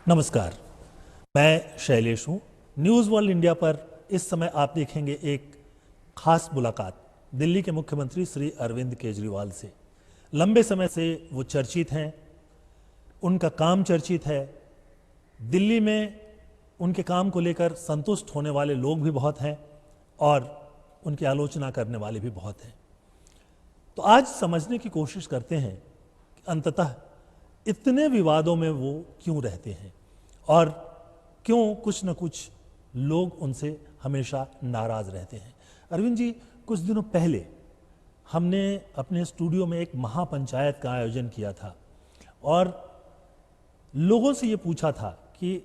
नमस्कार, मैं शैलेश हूँ। न्यूज़ वर्ल्ड इंडिया पर इस समय आप देखेंगे एक खास मुलाकात दिल्ली के मुख्यमंत्री श्री अरविंद केजरीवाल से। लंबे समय से वो चर्चित हैं, उनका काम चर्चित है। दिल्ली में उनके काम को लेकर संतुष्ट होने वाले लोग भी बहुत हैं और उनकी आलोचना करने वाले भी बहुत हैं। तो आज समझने की कोशिश करते हैं कि अंततः इतने विवादों में वो क्यों रहते हैं और क्यों कुछ न कुछ लोग उनसे हमेशा नाराज रहते हैं। अरविंद जी, कुछ दिनों पहले हमने अपने स्टूडियो में एक महापंचायत का आयोजन किया था और लोगों से ये पूछा था कि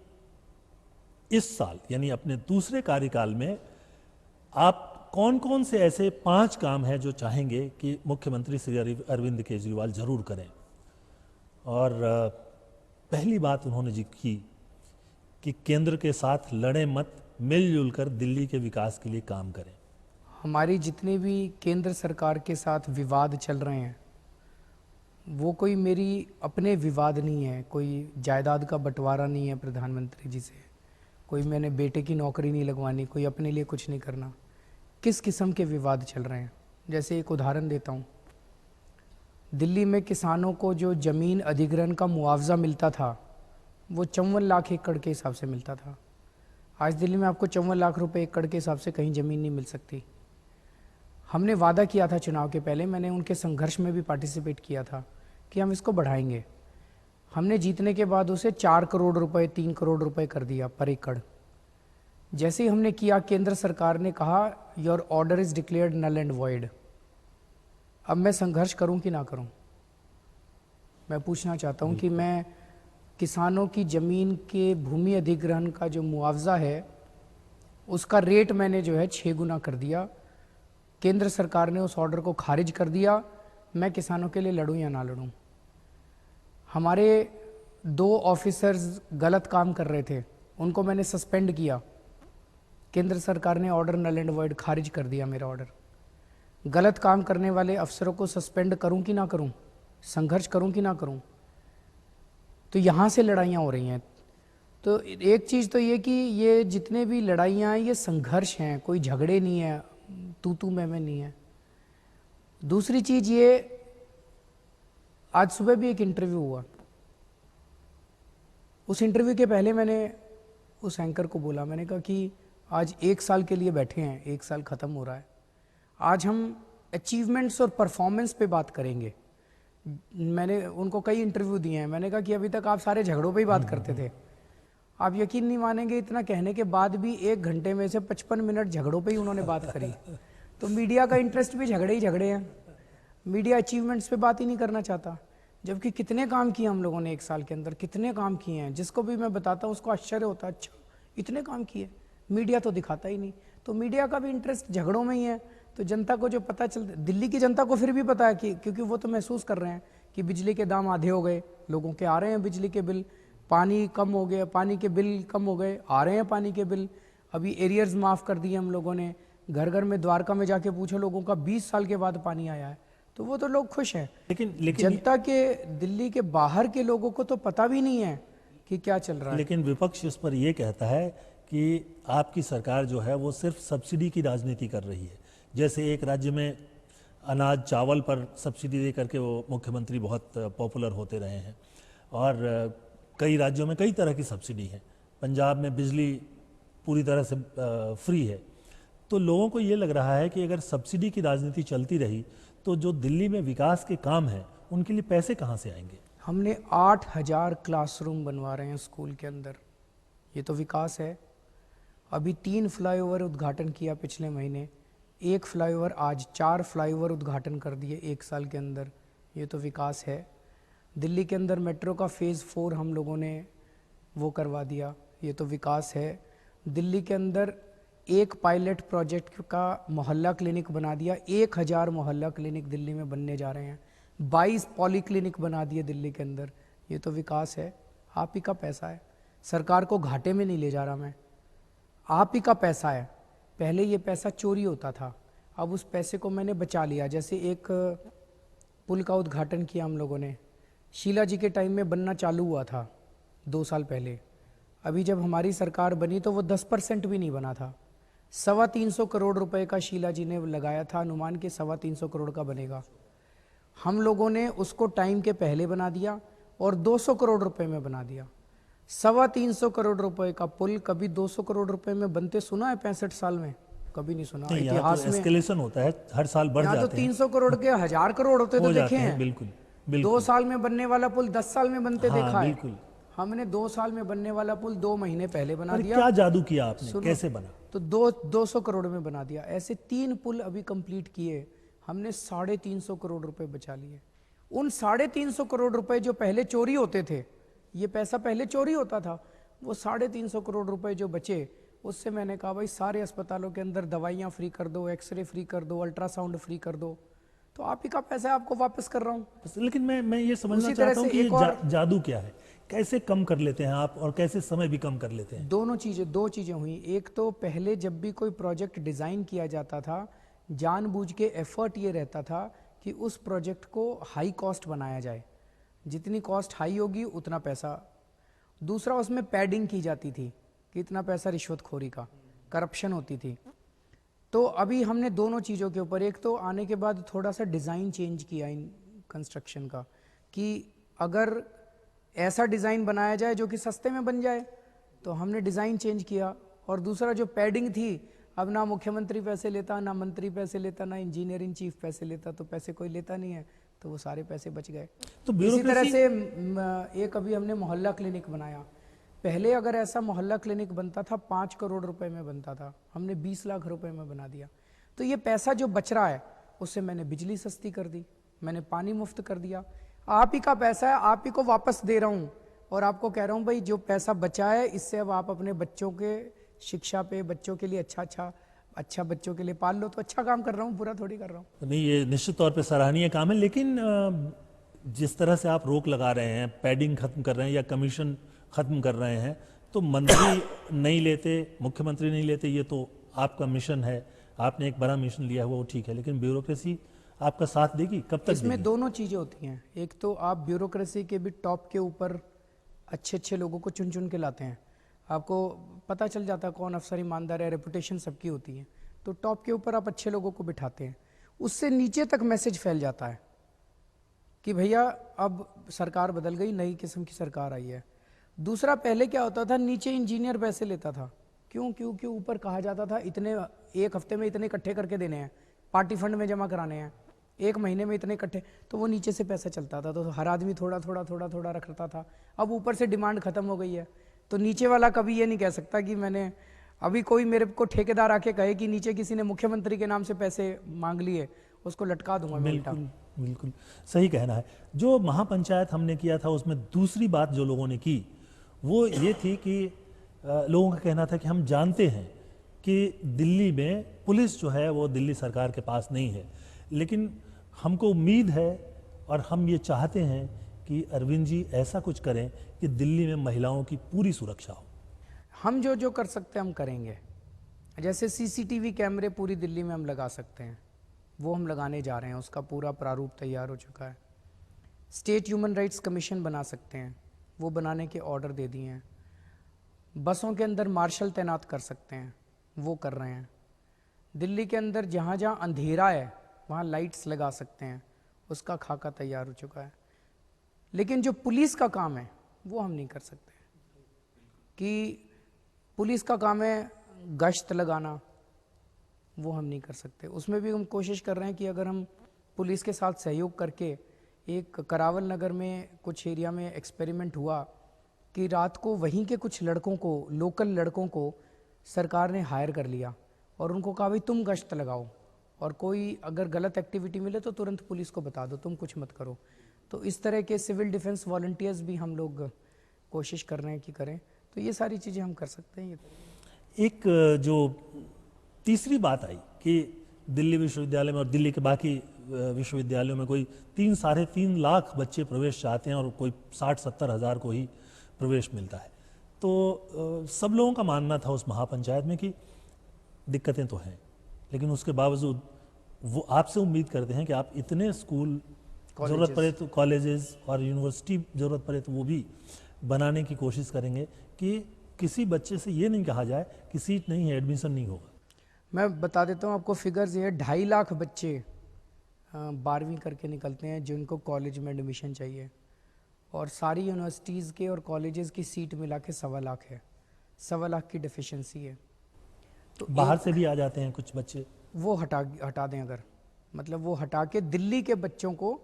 इस साल यानी अपने दूसरे कार्यकाल में आप कौन कौन से ऐसे 5 काम हैं जो चाहेंगे कि मुख्यमंत्री श्री अरविंद केजरीवाल जरूर करें। और पहली बात उन्होंने जी की कि केंद्र के साथ लड़े मत, मिलजुल कर दिल्ली के विकास के लिए काम करें। हमारी जितने भी केंद्र सरकार के साथ विवाद चल रहे हैं वो कोई मेरी अपने विवाद नहीं है, कोई जायदाद का बंटवारा नहीं है प्रधानमंत्री जी से, कोई मैंने बेटे की नौकरी नहीं लगवानी, कोई अपने लिए कुछ नहीं करना। किस किस्म के विवाद चल रहे हैं, जैसे एक उदाहरण देता हूँ। दिल्ली में किसानों को जो ज़मीन अधिग्रहण का मुआवजा मिलता था वो 54 लाख एकड़ के हिसाब से मिलता था। आज दिल्ली में आपको 54 लाख रुपए एकड़ के हिसाब से कहीं ज़मीन नहीं मिल सकती। हमने वादा किया था चुनाव के पहले, मैंने उनके संघर्ष में भी पार्टिसिपेट किया था कि हम इसको बढ़ाएंगे। हमने जीतने के बाद उसे 4 करोड़ रुपए 3 करोड़ रुपए कर दिया पर एकड़। जैसे ही हमने किया, केंद्र सरकार ने कहा your order is declared null and void. अब मैं संघर्ष करूं कि ना करूं? मैं पूछना चाहता हूं कि मैं किसानों की ज़मीन के भूमि अधिग्रहण का जो मुआवजा है उसका रेट मैंने जो है 6 गुना कर दिया। केंद्र सरकार ने उस ऑर्डर को खारिज कर दिया। मैं किसानों के लिए लड़ूं या ना लड़ूं? हमारे 2 ऑफिसर्स गलत काम कर रहे थे, उनको मैंने सस्पेंड किया। केंद्र सरकार ने ऑर्डर नल एंड वॉइड खारिज कर दिया मेरा ऑर्डर। गलत काम करने वाले अफसरों को सस्पेंड करूं कि ना करूं? संघर्ष करूं कि ना करूं? तो यहाँ से लड़ाइयाँ हो रही हैं। तो एक चीज़ तो ये कि ये जितने भी लड़ाइयाँ हैं ये संघर्ष हैं, कोई झगड़े नहीं है, तू मैं नहीं है। दूसरी चीज़ ये, आज सुबह भी एक इंटरव्यू हुआ। उस इंटरव्यू के पहले मैंने उस एंकर को बोला, मैंने कहा कि आज 1 साल के लिए बैठे हैं, 1 साल ख़त्म हो रहा है, आज हम अचीवमेंट्स और परफॉर्मेंस पे बात करेंगे। मैंने उनको कई इंटरव्यू दिए हैं, मैंने कहा कि अभी तक आप सारे झगड़ों पे ही बात करते थे। आप यकीन नहीं मानेंगे, इतना कहने के बाद भी 1 घंटे में से 55 मिनट झगड़ों पे ही उन्होंने बात करी। तो मीडिया का इंटरेस्ट भी झगड़े ही झगड़े हैं। मीडिया अचीवमेंट्स पे बात ही नहीं करना चाहता, जबकि कितने काम किए हम लोगों ने 1 साल के अंदर, कितने काम किए हैं। जिसको भी मैं बताता हूँ उसको आश्चर्य होता है, अच्छा इतने काम किए। मीडिया तो दिखाता ही नहीं। तो मीडिया का भी इंटरेस्ट झगड़ों में ही है। तो जनता को जो पता चलता, दिल्ली की जनता को फिर भी पता है कि क्योंकि वो तो महसूस कर रहे हैं कि बिजली के दाम आधे हो गए, लोगों के आ रहे हैं बिजली के बिल, पानी कम हो गया, पानी के बिल कम हो गए, आ रहे हैं पानी के बिल। अभी एरियर्स माफ़ कर दिए हम लोगों ने। घर घर में द्वारका में जाके पूछो लोगों का 20 साल के बाद पानी आया है, तो वो तो लोग खुश हैं। लेकिन जनता के, दिल्ली के बाहर के लोगों को तो पता भी नहीं है कि क्या चल रहा है। लेकिन विपक्ष इस पर यह कहता है कि आपकी सरकार जो है वो सिर्फ सब्सिडी की राजनीति कर रही है। जैसे एक राज्य में अनाज चावल पर सब्सिडी दे करके वो मुख्यमंत्री बहुत पॉपुलर होते रहे हैं और कई राज्यों में कई तरह की सब्सिडी है। पंजाब में बिजली पूरी तरह से फ्री है। तो लोगों को ये लग रहा है कि अगर सब्सिडी की राजनीति चलती रही तो जो दिल्ली में विकास के काम हैं उनके लिए पैसे कहाँ से आएंगे? हमने 8000 क्लासरूम बनवा रहे हैं स्कूल के अंदर, ये तो विकास है। अभी 3 फ्लाईओवर उद्घाटन किया पिछले महीने, 1 फ्लाईओवर आज, 4 फ्लाईओवर उद्घाटन कर दिए 1 साल के अंदर, ये तो विकास है। दिल्ली के अंदर मेट्रो का फेज़ 4 हम लोगों ने वो करवा दिया, ये तो विकास है। दिल्ली के अंदर एक पायलट प्रोजेक्ट का मोहल्ला क्लिनिक बना दिया, 1000 मोहल्ला क्लिनिक दिल्ली में बनने जा रहे हैं। 22 पॉली क्लिनिक बना दिए दिल्ली के अंदर, ये तो विकास है। आप ही का पैसा है, सरकार को घाटे में नहीं ले जा रहा मैं, आप ही का पैसा है। पहले ये पैसा चोरी होता था, अब उस पैसे को मैंने बचा लिया। जैसे एक पुल का उद्घाटन किया हम लोगों ने, शीला जी के टाइम में बनना चालू हुआ था 2 साल पहले, अभी जब हमारी सरकार बनी तो वो 10% भी नहीं बना था। 325 करोड़ रुपए का शीला जी ने लगाया था अनुमान के 325 करोड़ का बनेगा। हम लोगों ने उसको टाइम के पहले बना दिया और 200 करोड़ रुपए में बना दिया। 325 करोड़ रुपए का पुल कभी 200 करोड़ रुपए में बनते सुना है 65 साल में? कभी नहीं सुना। नहीं, यहाँ इतिहास तो में एस्केलेशन होता है, हर साल बढ़ यहाँ तो जाते हैं, 300 करोड़ के 1000 करोड़ होते तो हो देखे जाते हैं। हैं। बिल्कुल 2 बिल्कुल। साल में बनने वाला पुल 10 साल में बनते हाँ, देखा है। बिल्कुल। हमने 2 साल में बनने वाला पुल 2 महीने पहले बना पर दिया। क्या जादू किया आपने, सुनो, कैसे बना? तो 200 करोड़ में बना दिया। ऐसे 3 पुल अभी कंप्लीट किए, हमने 350 करोड़ रुपए बचा लिए। उन 350 करोड़ रुपए जो पहले चोरी होते थे, ये पैसा पहले चोरी होता था, वो 350 करोड़ रुपए जो बचे, उससे मैंने कहा भाई सारे अस्पतालों के अंदर दवाइयाँ फ्री कर दो, एक्सरे फ्री कर दो, अल्ट्रासाउंड फ्री कर दो। तो आप ही का पैसा है, आपको वापस कर रहा हूँ। लेकिन मैं ये समझना उसी तरह चाहता हूँ से कि ये एक और जादू क्या है, कैसे कम कर लेते हैं आप और कैसे समय भी कम कर लेते हैं? दो चीज़ें हुई। एक तो पहले जब भी कोई प्रोजेक्ट डिज़ाइन किया जाता था, जानबूझ के एफर्ट ये रहता था कि उस प्रोजेक्ट को हाई कॉस्ट बनाया जाए, जितनी कॉस्ट हाई होगी उतना पैसा। दूसरा, उसमें पैडिंग की जाती थी कि इतना पैसा रिश्वतखोरी का, करप्शन होती थी। तो अभी हमने दोनों चीज़ों के ऊपर, एक तो आने के बाद थोड़ा सा डिज़ाइन चेंज किया इन कंस्ट्रक्शन का, कि अगर ऐसा डिज़ाइन बनाया जाए जो कि सस्ते में बन जाए, तो हमने डिज़ाइन चेंज किया। और दूसरा जो पैडिंग थी, अब ना मुख्यमंत्री पैसे लेता, ना मंत्री पैसे लेता, ना इंजीनियर इन चीफ पैसे लेता, तो पैसे कोई लेता नहीं है, तो वो सारे पैसे बच गए। तो इसी तरह ब्यूरोक्रेसी से एक अभी हमने मोहल्ला क्लिनिक बनाया। पहले अगर ऐसा मोहल्ला क्लिनिक बनता था 5 करोड़ रुपए में बनता था, हमने 20 लाख रुपए में बना दिया। तो ये पैसा जो बच रहा है, उससे मैंने बिजली सस्ती कर दी, मैंने पानी मुफ्त कर दिया। आप ही का पैसा है, आप ही को वापस दे रहा हूँ और आपको कह रहा हूँ भाई जो पैसा बचा है, इससे अब आप अपने बच्चों के शिक्षा पे, बच्चों के लिए अच्छा बच्चों के लिए पाल लो। तो अच्छा काम कर रहा हूँ, बुरा थोड़ी कर रहा हूँ। नहीं, ये निश्चित तौर पे सराहनीय काम है। लेकिन जिस तरह से आप रोक लगा रहे हैं, पैडिंग खत्म कर रहे हैं या कमीशन खत्म कर रहे हैं, तो मंत्री नहीं लेते, मुख्यमंत्री नहीं लेते, ये तो आपका मिशन है, आपने एक बड़ा मिशन लिया हुआ, वो ठीक है। लेकिन ब्यूरोक्रेसी आपका साथ देगी, कब तक इसमें देगी? दोनों चीज़ें होती हैं। एक तो आप ब्यूरोक्रेसी के भी टॉप के ऊपर अच्छे लोगों को चुन चुन के लाते हैं, आपको पता चल जाता है कौन अफसर ईमानदार है, रेपुटेशन सबकी होती है, तो टॉप के ऊपर आप अच्छे लोगों को बिठाते हैं। उससे नीचे तक मैसेज फैल जाता है कि भैया अब सरकार बदल गई, नई किस्म की सरकार आई है। दूसरा, पहले क्या होता था, नीचे इंजीनियर पैसे लेता था, क्यों ऊपर कहा जाता था इतने, एक हफ्ते में इतने इकट्ठे करके देने हैं, पार्टी फंड में जमा कराने हैं, एक महीने में इतने इकट्ठे, तो वो नीचे से पैसा चलता था, तो हर आदमी थोड़ा थोड़ा रखता था। अब ऊपर से डिमांड खत्म हो गई है, तो नीचे वाला कभी ये नहीं कह सकता कि मैंने, अभी कोई मेरे को ठेकेदार आके कहे कि नीचे किसी ने मुख्यमंत्री के नाम से पैसे मांग लिए, उसको लटका दूंगा मैं उल्टा। बिल्कुल बिल्कुल सही कहना है। जो महापंचायत हमने किया था, उसमें दूसरी बात जो लोगों ने की वो ये थी कि लोगों का कहना था कि हम जानते हैं कि दिल्ली में पुलिस जो है वो दिल्ली सरकार के पास नहीं है, लेकिन हमको उम्मीद है और हम ये चाहते हैं कि अरविंद जी ऐसा कुछ करें कि दिल्ली में महिलाओं की पूरी सुरक्षा हो। हम जो कर सकते हैं हम करेंगे। जैसे सीसीटीवी कैमरे पूरी दिल्ली में हम लगा सकते हैं, वो हम लगाने जा रहे हैं, उसका पूरा प्रारूप तैयार हो चुका है। स्टेट ह्यूमन राइट्स कमीशन बना सकते हैं, वो बनाने के ऑर्डर दे दिए हैं। बसों के अंदर मार्शल तैनात कर सकते हैं, वो कर रहे हैं। दिल्ली के अंदर जहाँ जहाँ अंधेरा है वहाँ लाइट्स लगा सकते हैं, उसका खाका तैयार हो चुका है। लेकिन जो पुलिस का काम है वो हम नहीं कर सकते, कि पुलिस का काम है गश्त लगाना, वो हम नहीं कर सकते। उसमें भी हम कोशिश कर रहे हैं कि अगर हम पुलिस के साथ सहयोग करके, एक करावल नगर में कुछ एरिया में एक्सपेरिमेंट हुआ कि रात को वहीं के कुछ लड़कों को, लोकल लड़कों को सरकार ने हायर कर लिया और उनको कहा भाई तुम गश्त लगाओ, और कोई अगर गलत एक्टिविटी मिले तो तुरंत पुलिस को बता दो, तुम कुछ मत करो। तो इस तरह के सिविल डिफेंस वॉलंटियर्स भी हम लोग कोशिश कर रहे हैं कि करें। तो ये सारी चीज़ें हम कर सकते हैं। एक जो तीसरी बात आई कि दिल्ली विश्वविद्यालय में और दिल्ली के बाकी विश्वविद्यालयों में कोई 3-3.5 लाख बच्चे प्रवेश चाहते हैं और कोई 60-70 हज़ार को ही प्रवेश मिलता है। तो सब लोगों का मानना था उस महापंचायत में कि दिक्कतें तो हैं, लेकिन उसके बावजूद वो आपसे उम्मीद करते हैं कि आप इतने स्कूल, ज़रूरत पड़े तो कॉलेजेस और यूनिवर्सिटी ज़रूरत पड़े तो वो भी बनाने की कोशिश करेंगे कि किसी बच्चे से ये नहीं कहा जाए कि सीट नहीं है, एडमिशन नहीं होगा। मैं बता देता हूँ आपको फिगर्स, ये 2.5 लाख बच्चे 12वीं करके निकलते हैं जिनको कॉलेज में एडमिशन चाहिए, और सारी यूनिवर्सिटीज़ के और कॉलेजेस की सीट मिला के 1.25 लाख है। 1.25 लाख की डिफिशिएंसी है। तो बाहर से भी आ जाते हैं कुछ बच्चे। वो हटा दें अगर, मतलब वो हटा के दिल्ली के बच्चों को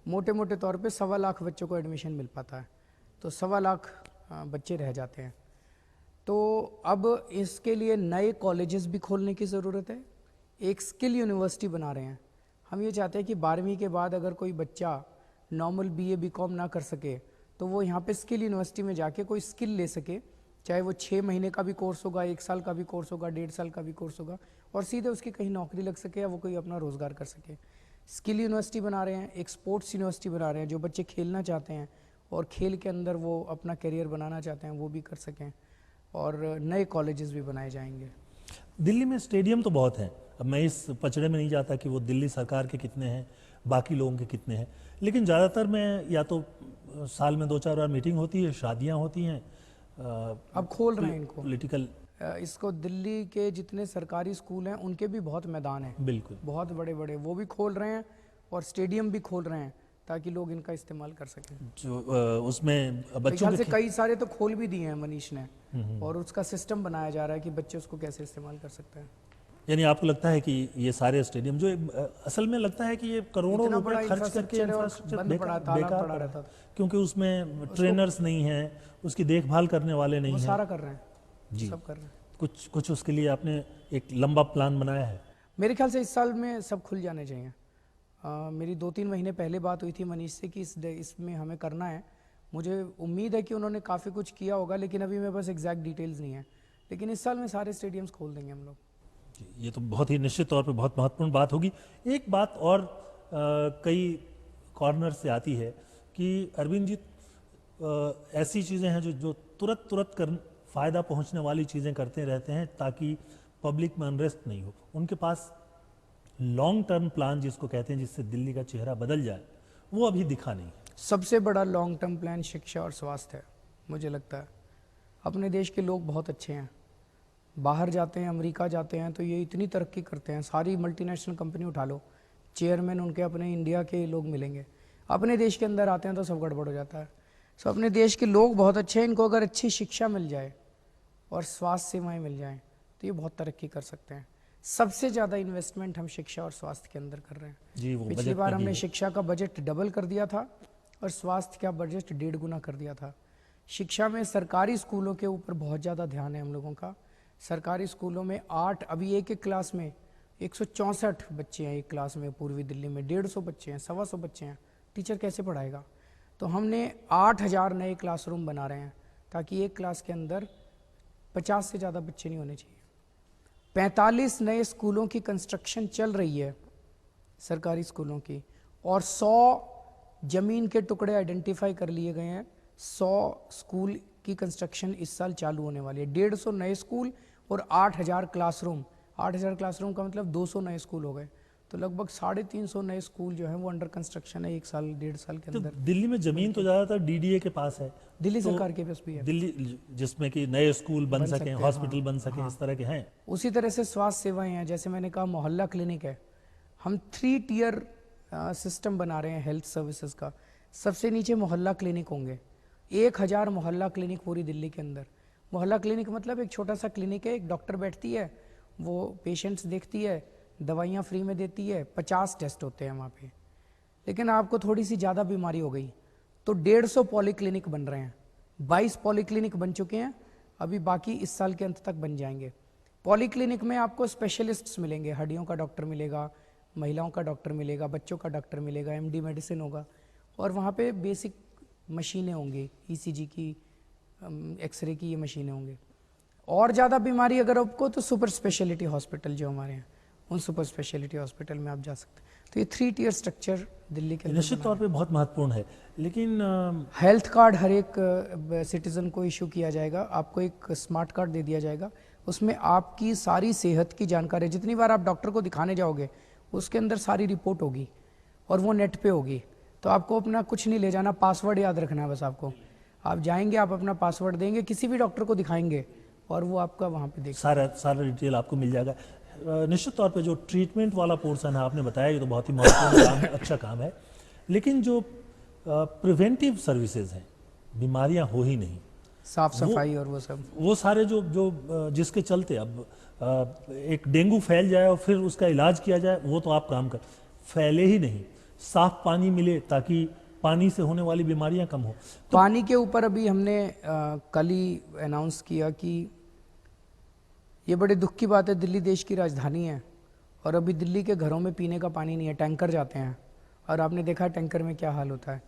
मोटे मोटे तौर पे 1.25 लाख बच्चों को एडमिशन मिल पाता है, तो 1.25 लाख बच्चे रह जाते हैं। तो अब इसके लिए नए कॉलेजेस भी खोलने की ज़रूरत है। एक स्किल यूनिवर्सिटी बना रहे हैं। हम ये चाहते हैं कि 12वीं के बाद अगर कोई बच्चा नॉर्मल BA BCom ना कर सके तो वो यहाँ पे स्किल यूनिवर्सिटी में जाके कोई स्किल ले सके, चाहे वो 6 महीने का भी कोर्स होगा, 1 साल का भी कोर्स होगा, 1.5 साल का भी कोर्स होगा, और सीधे उसकी कहीं नौकरी लग सके या वो कोई अपना रोज़गार कर सके। स्किल यूनिवर्सिटी बना रहे हैं, एक स्पोर्ट्स यूनिवर्सिटी बना रहे हैं, जो बच्चे खेलना चाहते हैं और खेल के अंदर वो अपना करियर बनाना चाहते हैं वो भी कर सकें, और नए कॉलेजेस भी बनाए जाएंगे। दिल्ली में स्टेडियम तो बहुत हैं। अब मैं इस पचड़े में नहीं जाता कि वो दिल्ली सरकार के कितने हैं, बाकी लोगों के कितने हैं, लेकिन ज़्यादातर में या तो साल में 2-4 बार मीटिंग होती है, शादियां होती हैं। अब खोल रहे हैं इनको, पॉलिटिकल, इसको दिल्ली के जितने सरकारी स्कूल हैं उनके भी बहुत मैदान हैं, बिल्कुल बहुत बड़े बड़े, वो भी खोल रहे हैं और स्टेडियम भी खोल रहे हैं ताकि लोग इनका इस्तेमाल कर सकें। जो उसमें मेरे बच्चों ख्याल के से कई सारे तो खोल भी दिए हैं मनीष ने, और उसका सिस्टम बनाया जा रहा है कि बच्चे उसको कैसे इस्तेमाल कर सकते हैं। यानी आपको लगता है कि ये सारे स्टेडियम जो असल में लगता है कि ये करोड़ों इतना बड़ा रुपए खर्च करके इंफ्रास्ट्रक्चर है और इंफ्रास्ट्रक्चर बंद पड़ा, ताला पड़ा पड़ा रहता है, था। क्योंकि उसमें ट्रेनर्स नहीं हैं, उसकी देखभाल करने वाले नहीं वो हैं। सारा कर रहे हैं, जी, सब कर रहे हैं। कुछ उसके लिए आपने एक लंबा प्लान बनाया है? मेरे ख्याल से इस साल में सब खुल जाने चाहिए। मेरी 2-3 महीने पहले बात हुई थी मनीष से कि इसमें हमें करना है। मुझे उम्मीद है कि उन्होंने काफ़ी कुछ किया होगा, लेकिन अभी मेरे पास एग्जैक्ट डिटेल्स नहीं है, लेकिन इस साल में सारे स्टेडियम्स खोल देंगे हम लोग। ये तो बहुत ही निश्चित तौर पे बहुत महत्वपूर्ण बात होगी। एक बात और कई कॉर्नर से आती है कि अरविंद जी, ऐसी चीज़ें हैं जो तुरंत कर फ़ायदा पहुंचने वाली चीज़ें करते रहते हैं ताकि पब्लिक में अनरेस्ट नहीं हो। उनके पास लॉन्ग टर्म प्लान जिसको कहते हैं, जिससे दिल्ली का चेहरा बदल जाए, वो अभी दिखा नहीं है। सबसे बड़ा लॉन्ग टर्म प्लान शिक्षा और स्वास्थ्य है, मुझे लगता है। अपने देश के लोग बहुत अच्छे हैं, बाहर जाते हैं, अमेरिका जाते हैं तो ये इतनी तरक्की करते हैं, सारी मल्टीनेशनल कंपनी उठा लो, चेयरमैन उनके अपने इंडिया के लोग मिलेंगे। अपने देश के अंदर आते हैं तो सब गड़बड़ हो जाता है। सो अपने देश के लोग बहुत अच्छे हैं, इनको अगर अच्छी शिक्षा मिल जाए और स्वास्थ्य सेवाएं मिल जाएं तो ये बहुत तरक्की कर सकते हैं। सबसे ज़्यादा इन्वेस्टमेंट हम शिक्षा और स्वास्थ्य के अंदर कर रहे हैं। जी, वो पिछली बार हमने शिक्षा का बजट डबल कर दिया था और स्वास्थ्य का बजट 1.5 गुना कर दिया था। शिक्षा में सरकारी स्कूलों के ऊपर बहुत ज़्यादा ध्यान है हम लोगों का। सरकारी स्कूलों में 8, अभी एक क्लास में 164 बच्चे हैं, एक क्लास में पूर्वी दिल्ली में 150 बच्चे हैं, 125 बच्चे हैं, टीचर कैसे पढ़ाएगा? तो हमने 8000 नए क्लासरूम बना रहे हैं ताकि एक क्लास के अंदर 50 से ज़्यादा बच्चे नहीं होने चाहिए। 45 नए स्कूलों की कंस्ट्रक्शन चल रही है सरकारी स्कूलों की, और 100 जमीन के टुकड़े आइडेंटिफाई कर लिए गए हैं। 100 स्कूल की कंस्ट्रक्शन इस साल चालू होने वाली है। 150 नए स्कूल और 8000 क्लासरूम। 8000 क्लासरूम का मतलब 200 नए स्कूल हो गए, तो लगभग 350 नए स्कूल जो है वो अंडर कंस्ट्रक्शन है 1 साल 1.5 साल के तो अंदर। दिल्ली में जमीन तो ज़्यादातर DDA के पास है, दिल्ली तो सरकार के पास भी है, दिल्ली जिसमें कि नए स्कूल बन सकते सकें, हैं, हॉस्पिटल बन सकें, इस तरह के हैं। उसी तरह से स्वास्थ्य सेवाएं हैं। जैसे मैंने कहा मोहल्ला क्लिनिक है, हम 3 टियर सिस्टम बना रहे हैं हेल्थ सर्विसेज का। सबसे नीचे मोहल्ला क्लिनिक होंगे, 1000 मोहल्ला क्लिनिक पूरी दिल्ली के अंदर। मोहल्ला क्लिनिक मतलब एक छोटा सा क्लिनिक है, एक डॉक्टर बैठती है, वो पेशेंट्स देखती है, दवाइयाँ फ्री में देती है, 50 टेस्ट होते हैं वहाँ पे। लेकिन आपको थोड़ी सी ज़्यादा बीमारी हो गई तो 150 पॉलीक्लिनिक बन रहे हैं। 22 पॉलीक्लिनिक बन चुके हैं, अभी बाकी इस साल के अंत तक बन जाएंगे। पॉलीक्लिनिक में आपको स्पेशलिस्ट्स मिलेंगे, हड्डियों का डॉक्टर मिलेगा, महिलाओं का डॉक्टर मिलेगा, बच्चों का डॉक्टर मिलेगा, MD मेडिसिन होगा, और वहाँ पे बेसिक मशीनें होंगी, ECG की, एक्सरे की ये मशीनें होंगी। और ज़्यादा बीमारी अगर आपको तो सुपर स्पेशलिटी हॉस्पिटल जो हमारे हैं, उन सुपर स्पेशलिटी हॉस्पिटल में आप जा सकते हैं। तो ये 3 टियर स्ट्रक्चर दिल्ली के अंदर निश्चित तौर पे बहुत महत्वपूर्ण है, लेकिन हेल्थ कार्ड हर एक सिटीज़न को इशू किया जाएगा। आपको एक स्मार्ट कार्ड दे दिया जाएगा, उसमें आपकी सारी सेहत की जानकारी, जितनी बार आप डॉक्टर को दिखाने जाओगे उसके अंदर सारी रिपोर्ट होगी और वो नेट पे होगी। तो आपको अपना कुछ नहीं ले जाना, पासवर्ड याद रखना है बस आपको। आप जाएंगे, आप अपना पासवर्ड देंगे, किसी भी डॉक्टर को दिखाएंगे और वो आपका वहाँ पे देख सारा सारा डिटेल आपको मिल जाएगा। निश्चित तौर पे जो ट्रीटमेंट वाला पोर्शन है आपने बताया, ये तो बहुत ही महत्वपूर्ण काम है, अच्छा काम है। लेकिन जो प्रिवेंटिव सर्विसेज हैं, बीमारियां हो ही नहीं, साफ सफाई और वो सब, वो सारे जो जो जिसके चलते अब एक डेंगू फैल जाए और फिर उसका इलाज किया जाए, वो तो आप काम कर, फैले ही नहीं, साफ पानी मिले ताकि पानी से होने वाली बीमारियां कम हो। पानी के ऊपर अभी हमने कल ही अनाउंस किया कि ये बड़े दुख की बात है, दिल्ली देश की राजधानी है और अभी दिल्ली के घरों में पीने का पानी नहीं है, टैंकर जाते हैं और आपने देखा टैंकर में क्या हाल होता है।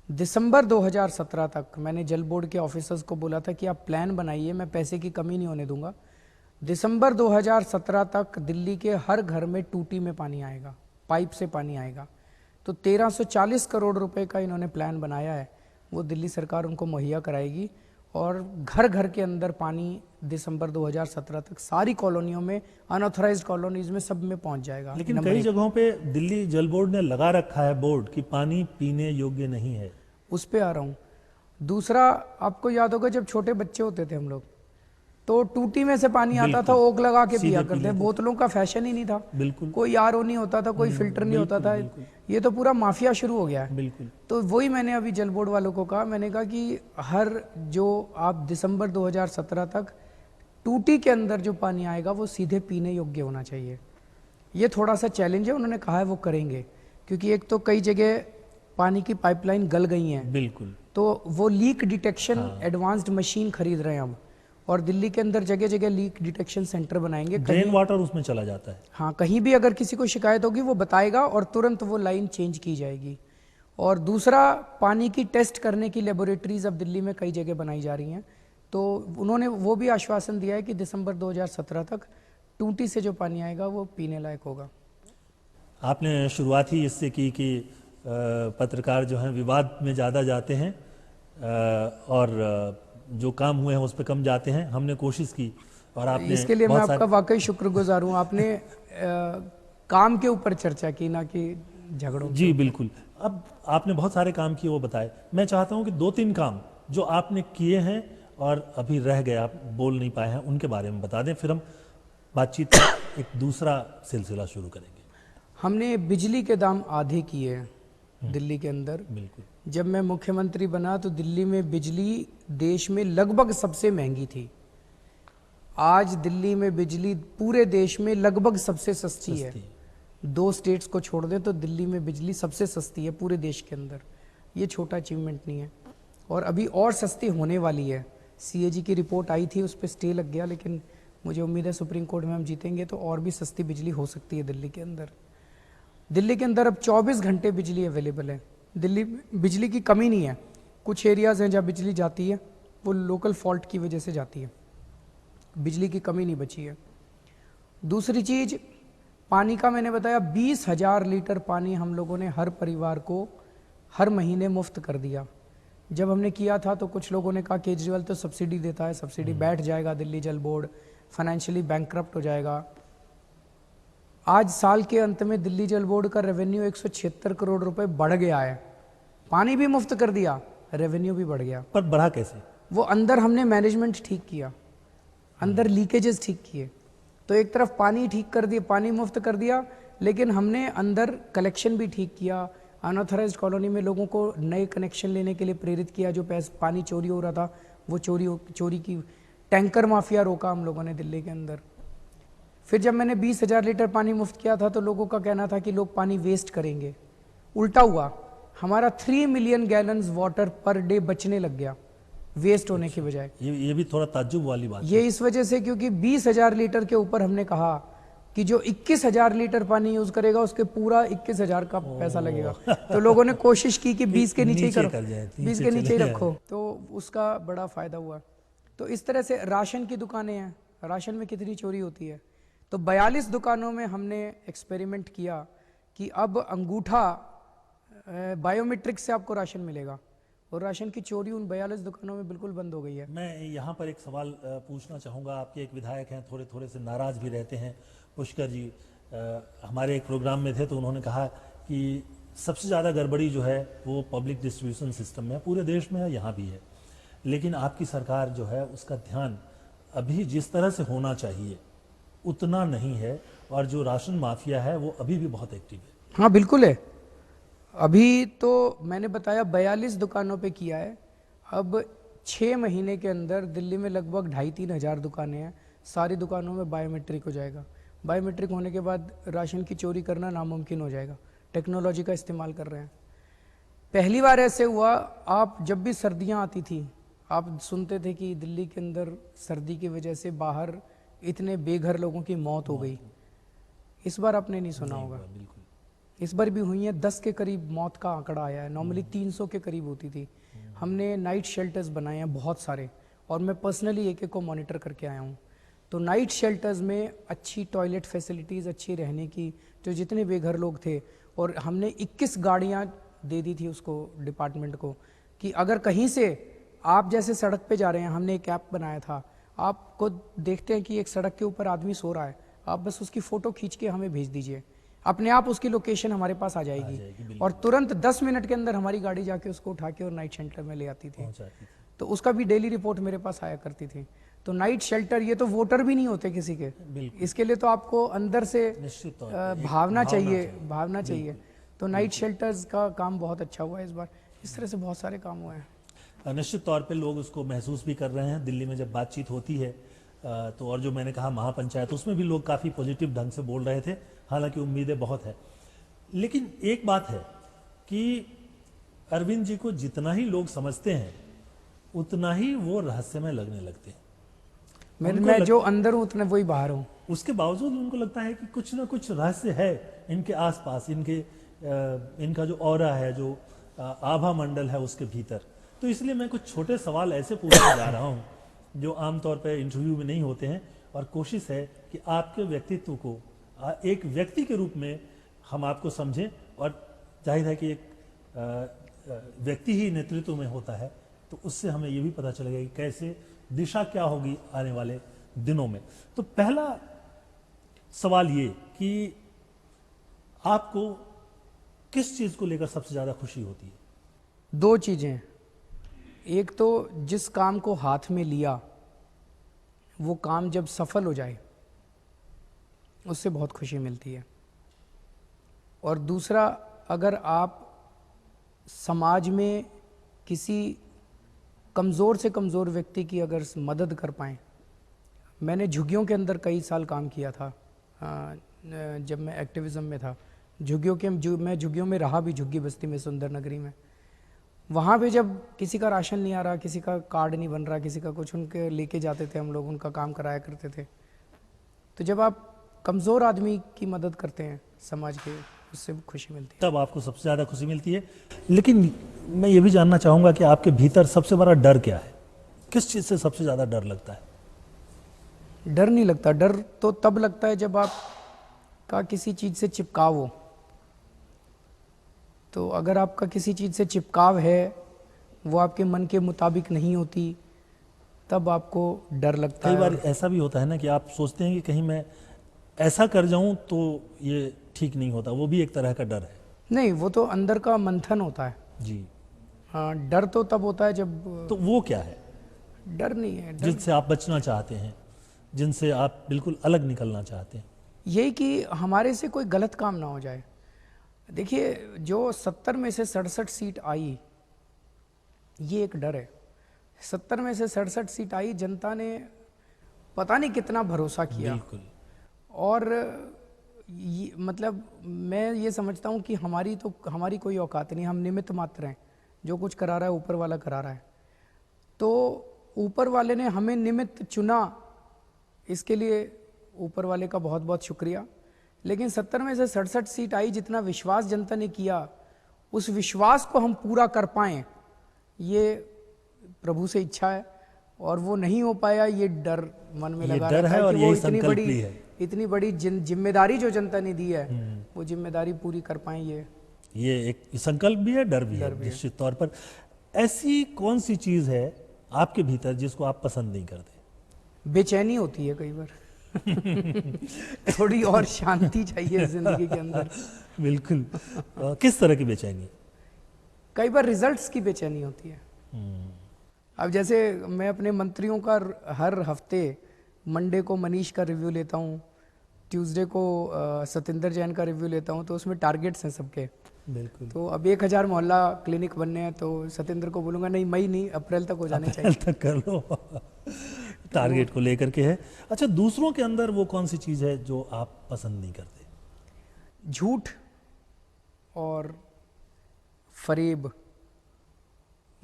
दिसंबर 2017 तक मैंने जल बोर्ड के ऑफिसर्स को बोला था कि आप प्लान बनाइए, मैं पैसे की कमी नहीं होने दूंगा। दिसंबर 2017 तक दिल्ली के हर घर में टूटी में पानी आएगा, पाइप से पानी आएगा। तो 1340 करोड़ रुपए का इन्होंने प्लान बनाया है, वो दिल्ली सरकार उनको मुहैया कराएगी और घर घर के अंदर पानी दिसंबर 2017 तक सारी कॉलोनियों में, अनऑथराइज्ड कॉलोनीज में, सब में पहुंच जाएगा। लेकिन कई जगहों पे दिल्ली जल बोर्ड ने लगा रखा है बोर्ड कि पानी पीने योग्य नहीं है। उस पे आ रहा हूँ। दूसरा, आपको याद होगा जब छोटे बच्चे होते थे हम लोग, तो टूटी में से पानी आता था, ओक लगा के पिया करते, बोतलों का फैशन ही नहीं था, बिल्कुल, कोई आरओ नहीं होता था, कोई फिल्टर नहीं होता था। ये तो पूरा माफिया शुरू हो गया है। बिल्कुल। तो वही मैंने अभी जल बोर्ड वालों को कहा, मैंने कहा कि हर जो आप दिसंबर 2017 तक टूटी के अंदर जो पानी आएगा वो सीधे पीने योग्य होना चाहिए। ये थोड़ा सा चैलेंज है, उन्होंने कहा है वो करेंगे, क्योंकि एक तो कई जगह पानी की पाइपलाइन गल गई हैं, बिल्कुल, तो वो लीक डिटेक्शन एडवांस्ड मशीन खरीद रहे हैं हम, और दिल्ली के अंदर जगह जगह लीक डिटेक्शन सेंटर बनाएंगे। ड्रेन वाटर उसमें चला जाता है। हाँ, कहीं भी अगर किसी को शिकायत होगी वो बताएगा और तुरंत वो लाइन चेंज की जाएगी। और दूसरा, पानी की टेस्ट करने की लेबोरेटरीज अब दिल्ली में कई जगह बनाई जा रही हैं, तो उन्होंने वो भी आश्वासन दिया है कि दिसंबर 2017 तक टूटी से जो पानी आएगा वो पीने लायक होगा। आपने शुरुआत ही इससे की कि पत्रकार जो हैं विवाद में ज़्यादा जाते हैं और जो काम हुए हैं उस पर कम जाते हैं। हमने कोशिश की और आपने, इसके लिए मैं आपका वाकई शुक्रगुजार हूँ। आपने काम के ऊपर चर्चा की, ना कि झगड़ों। जी बिल्कुल। अब आपने बहुत सारे काम किए, वो बताए। मैं चाहता हूँ कि 2-3 काम जो आपने किए हैं और अभी रह गए, आप बोल नहीं पाए हैं, उनके बारे में बता दें, फिर हम बातचीत का एक दूसरा सिलसिला शुरू करेंगे। हमने बिजली के दाम आधे किए हैं दिल्ली के अंदर। बिल्कुल। जब मैं मुख्यमंत्री बना तो दिल्ली में बिजली देश में लगभग सबसे महंगी थी। आज दिल्ली में बिजली पूरे देश में लगभग सबसे सस्ती है। 2 स्टेट्स को छोड़ दें तो दिल्ली में बिजली सबसे सस्ती है पूरे देश के अंदर। ये छोटा अचीवमेंट नहीं है, और अभी और सस्ती होने वाली है। सीएजी की रिपोर्ट आई थी, उस पर स्टे लग गया, लेकिन मुझे उम्मीद है सुप्रीम कोर्ट में हम जीतेंगे तो और भी सस्ती बिजली हो सकती है दिल्ली के अंदर। दिल्ली के अंदर अब 24 घंटे बिजली अवेलेबल है। दिल्ली में बिजली की कमी नहीं है। कुछ एरियाज़ हैं जहाँ बिजली जाती है, वो लोकल फॉल्ट की वजह से जाती है, बिजली की कमी नहीं बची है। दूसरी चीज़, पानी का मैंने बताया 20,000 लीटर पानी हम लोगों ने हर परिवार को हर महीने मुफ्त कर दिया। जब हमने किया था तो कुछ लोगों ने कहा केजरीवाल तो सब्सिडी देता है, सब्सिडी बैठ जाएगा, दिल्ली जल बोर्ड फाइनेंशियली बैंकक्रप्ट हो जाएगा। आज साल के अंत में दिल्ली जल बोर्ड का रेवेन्यू 176 करोड़ रुपए बढ़ गया है। पानी भी मुफ्त कर दिया, रेवेन्यू भी बढ़ गया। पर बढ़ा कैसे? वो अंदर हमने मैनेजमेंट ठीक किया, अंदर लीकेजेस ठीक किए। तो एक तरफ पानी ठीक कर दिया, पानी मुफ्त कर दिया, लेकिन हमने अंदर कलेक्शन भी ठीक किया। अनऑथराइज्ड कॉलोनी में लोगों को नए कनेक्शन लेने के लिए प्रेरित किया। जो पानी चोरी हो रहा था वो चोरी की टैंकर माफिया रोका हम लोगों ने दिल्ली के अंदर। फिर जब मैंने 20,000 लीटर पानी मुफ्त किया था तो लोगों का कहना था कि लोग पानी वेस्ट करेंगे। उल्टा हुआ, हमारा 3 million gallons water per day बचने लग गया वेस्ट होने की बजाय। ये भी थोड़ा ताज्जुब वाली बात ये इस वजह से क्योंकि 20,000 लीटर के ऊपर हमने कहा कि जो 21,000 लीटर पानी यूज करेगा उसके पूरा 21,000 का पैसा लगेगा। तो लोगों ने कोशिश की कि 20 के नीचे ही करो, 20 के नीचे ही रखो, तो उसका बड़ा फायदा हुआ। तो इस तरह से राशन की दुकानें हैं, राशन में कितनी चोरी होती है। तो 42 दुकानों में हमने एक्सपेरिमेंट किया कि अब अंगूठा बायोमेट्रिक से आपको राशन मिलेगा, और राशन की चोरी उन 42 दुकानों में बिल्कुल बंद हो गई है। मैं यहाँ पर एक सवाल पूछना चाहूँगा। आपके एक विधायक हैं, थोड़े से नाराज भी रहते हैं, पुष्कर जी। हमारे एक प्रोग्राम में थे तो उन्होंने कहा कि सबसे ज़्यादा गड़बड़ी जो है वो पब्लिक डिस्ट्रीब्यूशन सिस्टम में है, पूरे देश में है, यहाँ भी है। लेकिन आपकी सरकार जो है उसका ध्यान अभी जिस तरह से होना चाहिए उतना नहीं है, और जो राशन माफिया है वो अभी भी बहुत एक्टिव है। हाँ बिल्कुल है। अभी तो मैंने बताया 42 दुकानों पे किया है। अब 6 महीने के अंदर दिल्ली में लगभग 2,500-3 हज़ार दुकानें हैं। सारी दुकानों में बायोमेट्रिक हो जाएगा। बायोमेट्रिक होने के बाद राशन की चोरी करना नामुमकिन हो जाएगा। टेक्नोलॉजी का इस्तेमाल कर रहे हैं। पहली बार ऐसे हुआ, आप जब भी सर्दियां आती थी आप सुनते थे कि दिल्ली के अंदर सर्दी की वजह से बाहर इतने बेघर लोगों की मौत हो गई। इस बार आपने नहीं सुना होगा। बिल्कुल। इस बार भी हुई है। 10 के करीब मौत का आंकड़ा आया है। नॉर्मली 300 के करीब होती थी। हमने नाइट शेल्टर्स बनाए हैं बहुत सारे, और मैं पर्सनली एक एक को मॉनिटर करके आया हूँ। तो नाइट शेल्टर्स में अच्छी टॉयलेट फैसिलिटीज़, अच्छी रहने की, जो जितने बेघर लोग थे, और हमने 21 गाड़ियाँ दे दी थी उसको, डिपार्टमेंट को, कि अगर कहीं से आप जैसे सड़क पे जा रहे हैं, हमने एक ऐप बनाया था, आपको देखते हैं कि एक सड़क के ऊपर आदमी सो रहा है, आप बस उसकी फ़ोटो खींच के हमें भेज दीजिए, अपने आप उसकी लोकेशन हमारे पास आ जाएगी और तुरंत 10 मिनट के अंदर हमारी गाड़ी जाके उसको उठा के और नाइट शेल्टर में ले आती थी। तो उसका भी डेली रिपोर्ट मेरे पास आया करती थी। तो नाइट शेल्टर, ये तो वोटर भी नहीं होते किसी के, इसके लिए तो आपको अंदर से भावना चाहिए। तो नाइट शेल्टर्स का काम बहुत अच्छा हुआ है इस बार। इस तरह से बहुत सारे काम हुए हैं। निश्चित तौर पे लोग उसको महसूस भी कर रहे हैं। दिल्ली में जब बातचीत होती है तो, और जो मैंने कहा महापंचायत, उसमें भी लोग काफ़ी पॉजिटिव ढंग से बोल रहे थे। हालांकि उम्मीदें बहुत है, लेकिन एक बात है कि अरविंद जी को जितना ही लोग समझते हैं उतना ही वो रहस्यमय लगने लगते हैं। मैं जो अंदर हूँ उतना वही बाहर हूँ। उसके बावजूद उनको लगता है कि कुछ ना कुछ रहस्य है इनके आसपास, इनका जो ऑरा है, जो आभा मंडल है उसके भीतर। तो इसलिए मैं कुछ छोटे सवाल ऐसे पूछने जा रहा हूँ जो आमतौर पर इंटरव्यू में नहीं होते हैं, और कोशिश है कि आपके व्यक्तित्व को एक व्यक्ति के रूप में हम आपको समझें। और जाहिर है कि एक व्यक्ति ही नेतृत्व में होता है, तो उससे हमें ये भी पता चलेगा कि कैसे दिशा क्या होगी आने वाले दिनों में। तो पहला सवाल ये कि आपको किस चीज को लेकर सबसे ज्यादा खुशी होती है? 2 चीजें। एक तो जिस काम को हाथ में लिया वो काम जब सफल हो जाए उससे बहुत खुशी मिलती है, और दूसरा, अगर आप समाज में किसी कमज़ोर से कमज़ोर व्यक्ति की अगर मदद कर पाएँ। मैंने झुग्गियों के अंदर कई साल काम किया था जब मैं एक्टिविज़म में था। मैं झुग्गियों में रहा भी, झुग्गी बस्ती में, सुंदर नगरी में। वहाँ पे जब किसी का राशन नहीं आ रहा, किसी का कार्ड नहीं बन रहा, किसी का कुछ, उनके लेके जाते थे हम लोग, उनका काम कराया करते थे। तो जब आप कमज़ोर आदमी की मदद करते हैं समाज के, उससे खुशी मिलती है। तब आपको सबसे ज़्यादा खुशी मिलती है। लेकिन मैं ये भी जानना चाहूँगा कि आपके भीतर सबसे बड़ा डर क्या है? किस चीज़ से सबसे ज़्यादा डर लगता है? डर नहीं लगता। डर तो तब लगता है जब आप का किसी चीज़ से चिपकाव हो। तो अगर आपका किसी चीज़ से चिपकाव है, वो आपके मन के मुताबिक नहीं होती, तब आपको डर लगता है। कई बार ऐसा भी होता है ना कि आप सोचते हैं कि कहीं मैं ऐसा कर जाऊं तो ये ठीक नहीं होता, वो भी एक तरह का डर है। नहीं, वो तो अंदर का मंथन होता है जी। हाँ, डर तो तब होता है जब। तो वो क्या है? डर नहीं है। जिनसे आप बचना चाहते हैं, जिनसे आप बिल्कुल अलग निकलना चाहते हैं? यही कि हमारे से कोई गलत काम ना हो जाए। देखिए, जो 70 में से 67 सीट आई, ये एक डर है। 70 में से 67 सीट आई, जनता ने पता नहीं कितना भरोसा किया। बिल्कुल। और मतलब मैं ये समझता हूँ कि हमारी कोई औकात नहीं, हम निमित्त मात्र हैं। जो कुछ करा रहा है ऊपर वाला करा रहा है। तो ऊपर वाले ने हमें निमित्त चुना, इसके लिए ऊपर वाले का बहुत बहुत शुक्रिया। लेकिन 70 में से 67 सीट आई, जितना विश्वास जनता ने किया, उस विश्वास को हम पूरा कर पाएं, ये प्रभु से इच्छा है। और वो नहीं हो पाया, ये डर मन में लगा रहता है। और कि ये वो इतनी बड़ी जिम्मेदारी जो जनता ने दी है, वो जिम्मेदारी पूरी कर पाएं। ये एक संकल्प भी है, डर भी है निश्चित तौर पर। ऐसी कौन सी चीज है आपके भीतर जिसको आप पसंद नहीं करते? बेचैनी होती है कई बार। थोड़ी और शांति चाहिए जिंदगी के अंदर। बिल्कुल। किस तरह की बेचैनी? कई बार रिजल्ट्स की बेचैनी होती है। अब जैसे मैं अपने मंत्रियों का हर हफ्ते मंडे को मनीष का रिव्यू लेता हूँ, ट्यूसडे को सतेंद्र जैन का रिव्यू लेता हूँ, तो उसमें टारगेट्स हैं सबके। बिल्कुल। तो अब 1000 मोहल्ला क्लिनिक बनने हैं, तो सतेंद्र को बोलूँगा नहीं मई नहीं अप्रैल तक हो जाने चाहिए। अप्रैल तक कर लो। टारगेट को लेकर के है। अच्छा, दूसरों के अंदर वो कौन सी चीज है जो आप पसंद नहीं करते? झूठ और फरेब,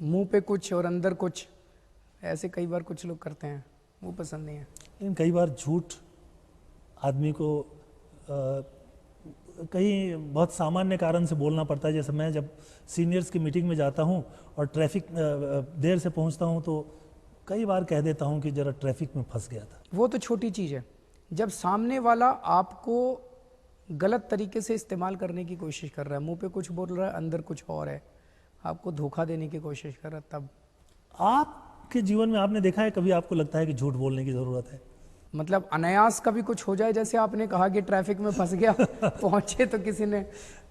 मुंह पे कुछ और अंदर कुछ, ऐसे कई बार कुछ लोग करते हैं, वो पसंद नहीं है। लेकिन कई बार झूठ आदमी को कहीं बहुत सामान्य कारण से बोलना पड़ता है। जैसे मैं जब सीनियर्स की मीटिंग में जाता हूँ और ट्रैफिक देर से पहुँचता हूँ, तो कई बार कह देता हूँ कि जरा ट्रैफिक में फंस गया था। वो तो छोटी चीज़ है। जब सामने वाला आपको गलत तरीके से इस्तेमाल करने की कोशिश कर रहा है, मुंह पे कुछ बोल रहा है अंदर कुछ और है, आपको धोखा देने की कोशिश कर रहा है, तब। आपके जीवन में आपने देखा है कभी आपको लगता है कि झूठ बोलने की ज़रूरत है? मतलब अनायास कभी कुछ हो जाए, जैसे आपने कहा कि ट्रैफिक में फंस गया पहुंचे तो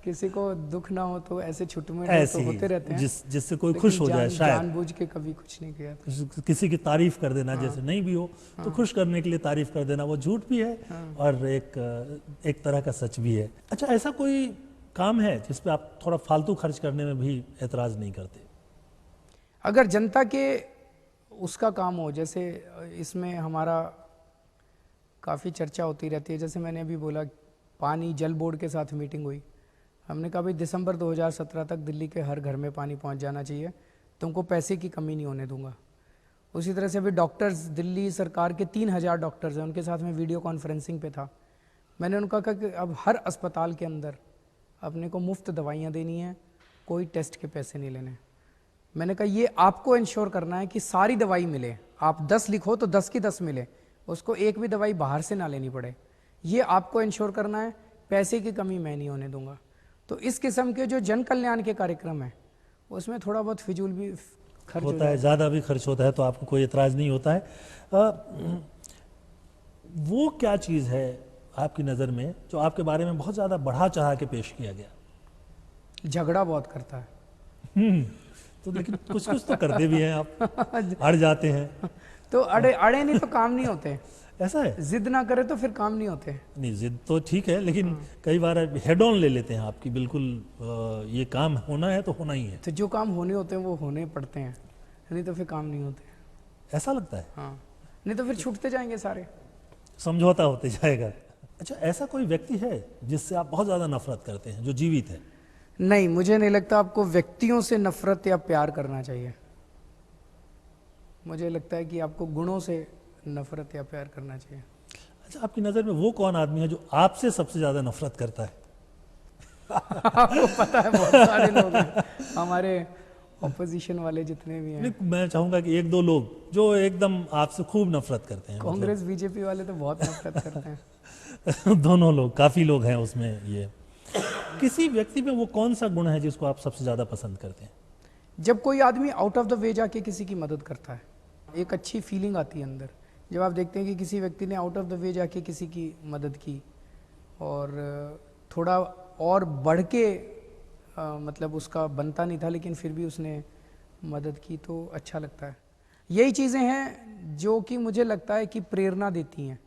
किसी को दुख ना हो, तो ऐसे छुटमे ऐसे तो ही होते रहते हैं। जिससे कोई लेकिन खुश हो जाए, शायद जानबूझ के कभी कुछ नहीं किया था। किसी की तारीफ कर देना, जैसे नहीं भी हो तो खुश करने के लिए तारीफ कर देना, वो झूठ भी है और एक तरह का सच भी है। अच्छा, ऐसा कोई काम है जिस पे आप थोड़ा फालतू खर्च करने में भी एतराज नहीं करते? अगर जनता के उसका काम हो, जैसे इसमें हमारा काफ़ी चर्चा होती रहती है। जैसे मैंने अभी बोला, पानी जल बोर्ड के साथ मीटिंग हुई, हमने कहा भाई दिसंबर 2017 तक दिल्ली के हर घर में पानी पहुंच जाना चाहिए, तुमको पैसे की कमी नहीं होने दूंगा। उसी तरह से अभी डॉक्टर्स, दिल्ली सरकार के 3000 डॉक्टर्स हैं, उनके साथ मैं वीडियो कॉन्फ्रेंसिंग पे था। मैंने उनका कहा कि अब हर अस्पताल के अंदर अपने को मुफ्त दवाइयाँ देनी है, कोई टेस्ट के पैसे नहीं लेने। मैंने कहा ये आपको इंश्योर करना है कि सारी दवाई मिले, आप 10 लिखो तो 10 की 10 मिले, उसको एक भी दवाई बाहर से ना लेनी पड़े, ये आपको इंश्योर करना है, पैसे की कमी मैं नहीं होने दूंगा। तो इस किस्म के जो जन कल्याण के कार्यक्रम है, उसमें थोड़ा बहुत फिजूल भी खर्च होता है, ज़्यादा भी खर्च होता है तो आपको कोई एतराज़ नहीं होता है। वो क्या चीज़ है आपकी नज़र में जो आपके बारे में बहुत ज़्यादा बढ़ा चढ़ा के पेश किया गया? झगड़ा बहुत करता है। तो लेकिन कुछ कुछ तो करते भी हैं आप, अड़ जाते हैं। तो अड़े नहीं तो काम नहीं होते। ऐसा है? जिद ना करे तो फिर काम नहीं होते। नहीं, जिद तो ठीक है, लेकिन कई बार हेड ऑन ले लेते हैं आपकी, बिल्कुल ये काम होना है तो होना ही है। तो जो काम होने होते हैं वो होने पड़ते हैं, नहीं तो फिर काम नहीं होते। ऐसा लगता है? हाँ, नहीं तो फिर छूटते जाएंगे सारे, समझौता होते जाएगा। अच्छा, ऐसा कोई व्यक्ति है जिससे आप बहुत ज़्यादा नफरत करते हैं, जो जीवित है? नहीं, मुझे नहीं लगता आपको व्यक्तियों से नफरत या प्यार करना चाहिए। मुझे लगता है कि आपको गुणों से नफरत या प्यार करना चाहिए। अच्छा, आपकी नज़र में वो कौन आदमी है जो आपसे सबसे ज़्यादा नफरत करता है? आपको पता है बहुत सारे लोग हैं हमारे ऑपोजिशन वाले जितने भी हैं। नहीं, मैं चाहूँगा कि एक दो लोग जो एकदम आपसे खूब नफरत करते हैं। कांग्रेस बीजेपी वाले तो बहुत नफरत करते हैं। दोनों लोग, काफ़ी लोग हैं उसमें। ये किसी व्यक्ति में वो कौन सा गुण है जिसको आप सबसे ज़्यादा पसंद करते हैं? जब कोई आदमी आउट ऑफ द वे जाके किसी की मदद करता है, एक अच्छी फीलिंग आती है अंदर। जब आप देखते हैं कि किसी व्यक्ति ने आउट ऑफ द वे जाके किसी की मदद की और थोड़ा और बढ़ के मतलब उसका बनता नहीं था लेकिन फिर भी उसने मदद की, तो अच्छा लगता है। यही चीज़ें हैं जो कि मुझे लगता है कि प्रेरणा देती हैं,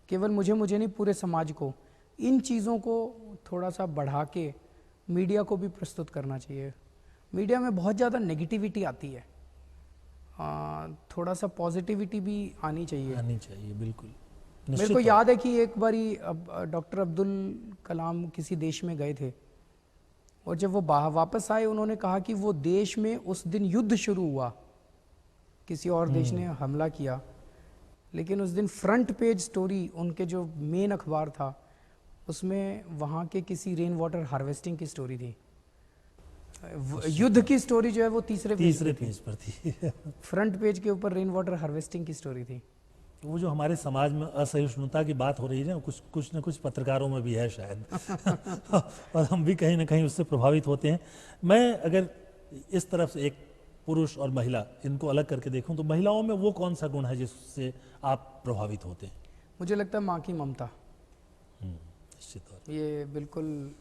केवल मुझे नहीं पूरे समाज को। इन चीज़ों को थोड़ा सा बढ़ा के मीडिया को भी प्रस्तुत करना चाहिए। मीडिया में बहुत ज़्यादा नेगेटिविटी आती है, थोड़ा सा पॉजिटिविटी भी आनी चाहिए। बिल्कुल। मेरे को याद है कि एक बारी डॉक्टर अब्दुल कलाम किसी देश में गए थे और जब वो वापस आए, उन्होंने कहा कि वो देश में उस दिन युद्ध शुरू हुआ, किसी और देश ने हमला किया, लेकिन उस दिन फ्रंट पेज स्टोरी उनके जो मेन अखबार था उसमें वहाँ के किसी रेन वाटर हार्वेस्टिंग की स्टोरी थी। युद्ध की स्टोरी जो है वो तीसरे पेज पर थी। फ्रंट पेज के ऊपर रेन वाटर हार्वेस्टिंग की स्टोरी थी। वो जो हमारे समाज में असहिष्णुता की बात हो रही है ना, कुछ न कुछ पत्रकारों में भी है शायद। और हम भी कहीं ना कहीं उससे प्रभावित होते हैं। मैं अगर इस तरफ से एक पुरुष और महिला इनको अलग करके देखूं तो महिलाओं में वो कौन सा गुण है जिससे आप प्रभावित होते हैं? मुझे लगता है माँ की ममता। निश्चित तौर पर ये बिल्कुल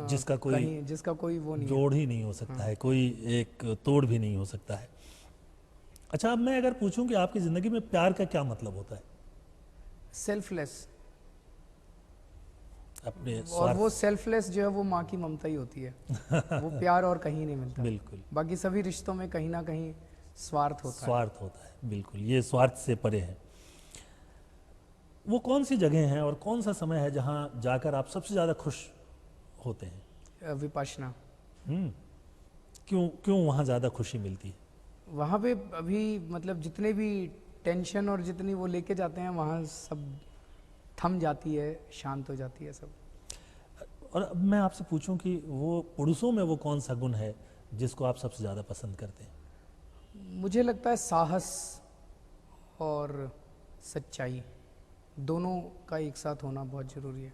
जिसका कोई वो नहीं जोड़ ही नहीं हो सकता है, कोई एक तोड़ भी नहीं हो सकता है। अच्छा, अब मैं अगर पूछूं कि आपकी जिंदगी में प्यार का क्या मतलब होता है? सेल्फलेस। अपने और वो स्वार्थ। सेल्फलेस जो है वो माँ की ममता ही होती है। वो प्यार और कहीं नहीं मिलता। बिल्कुल, बाकी सभी रिश्तों में कहीं ना कहीं स्वार्थ होता है। स्वार्थ होता है, बिल्कुल, ये स्वार्थ से परे है। वो कौन सी जगह है और कौन सा समय है जहां जाकर आप सबसे ज्यादा खुश होते हैं? विपाशना। हम्म। क्यों क्यों वहां ज्यादा खुशी मिलती है? वहाँ पे अभी मतलब जितने भी टेंशन और जितनी वो लेके जाते हैं वहाँ सब थम जाती है, शांत हो जाती है सब। और अब मैं आपसे पूछूं कि वो पुरुषों में वो कौन सा गुण है जिसको आप सबसे ज्यादा पसंद करते हैं? मुझे लगता है साहस और सच्चाई दोनों का एक साथ होना बहुत ज़रूरी है।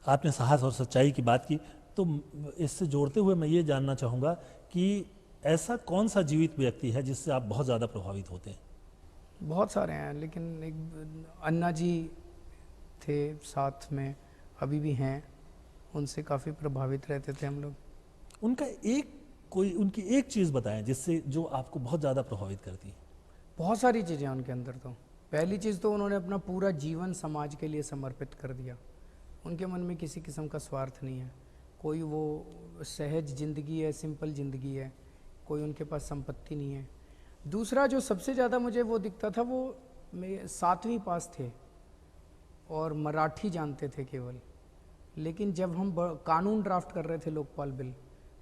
आपने साहस और सच्चाई की बात की, तो इससे जोड़ते हुए मैं ये जानना चाहूँगा कि ऐसा कौन सा जीवित व्यक्ति है जिससे आप बहुत ज़्यादा प्रभावित होते हैं? बहुत सारे हैं, लेकिन एक अन्ना जी थे साथ में, अभी भी हैं। उनसे काफ़ी प्रभावित रहते थे हम लोग। उनका एक कोई उनकी एक चीज़ बताएं जिससे जो आपको बहुत ज़्यादा प्रभावित करती है। बहुत सारी चीज़ें हैं उनके अंदर। तो पहली चीज़ तो उन्होंने अपना पूरा जीवन समाज के लिए समर्पित कर दिया। उनके मन में किसी किस्म का स्वार्थ नहीं है। कोई वो सहज ज़िंदगी है, सिंपल ज़िंदगी है। कोई उनके पास संपत्ति नहीं है। दूसरा जो सबसे ज़्यादा मुझे वो दिखता था, वो मैं 7वीं पास थे और मराठी जानते थे केवल। लेकिन जब हम कानून ड्राफ्ट कर रहे थे, लोकपाल बिल,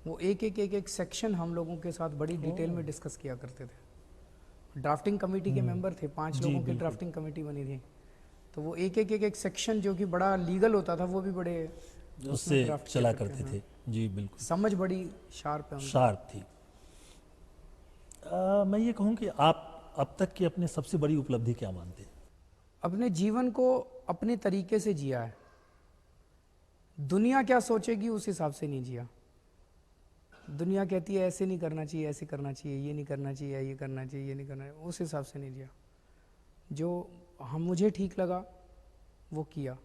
वो एक सेक्शन हम लोगों के साथ बड़ी डिटेल में डिस्कस किया करते थे। ड्राफ्टिंग कमेटी के मेंबर थे, 5 जी लोगों की बिल्कुल, ड्राफ्टिंग कमेटी बनी थी। तो वो एक सेक्शन जो कि बड़ा लीगल होता था, वो भी बड़े उसमें उससे ड्राफ्ट किया चला करते करते थे। थे। जी बिल्कुल, समझ बड़ी शार्प है उनकी। शार्प थी। मैं ये कहूँ कि आप अब तक की अपनी सबसे बड़ी उपलब्धि क्या मानते हैं? अपने जीवन को अपने तरीके से जिया है। दुनिया क्या सोचेगी उस हिसाब से नहीं जिया। दुनिया कहती है ऐसे नहीं करना चाहिए, ऐसे करना चाहिए, ये नहीं करना चाहिए, ये करना चाहिए, ये नहीं करना चाहिए, उस हिसाब से नहीं जिया। जो हम मुझे ठीक लगा वो किया।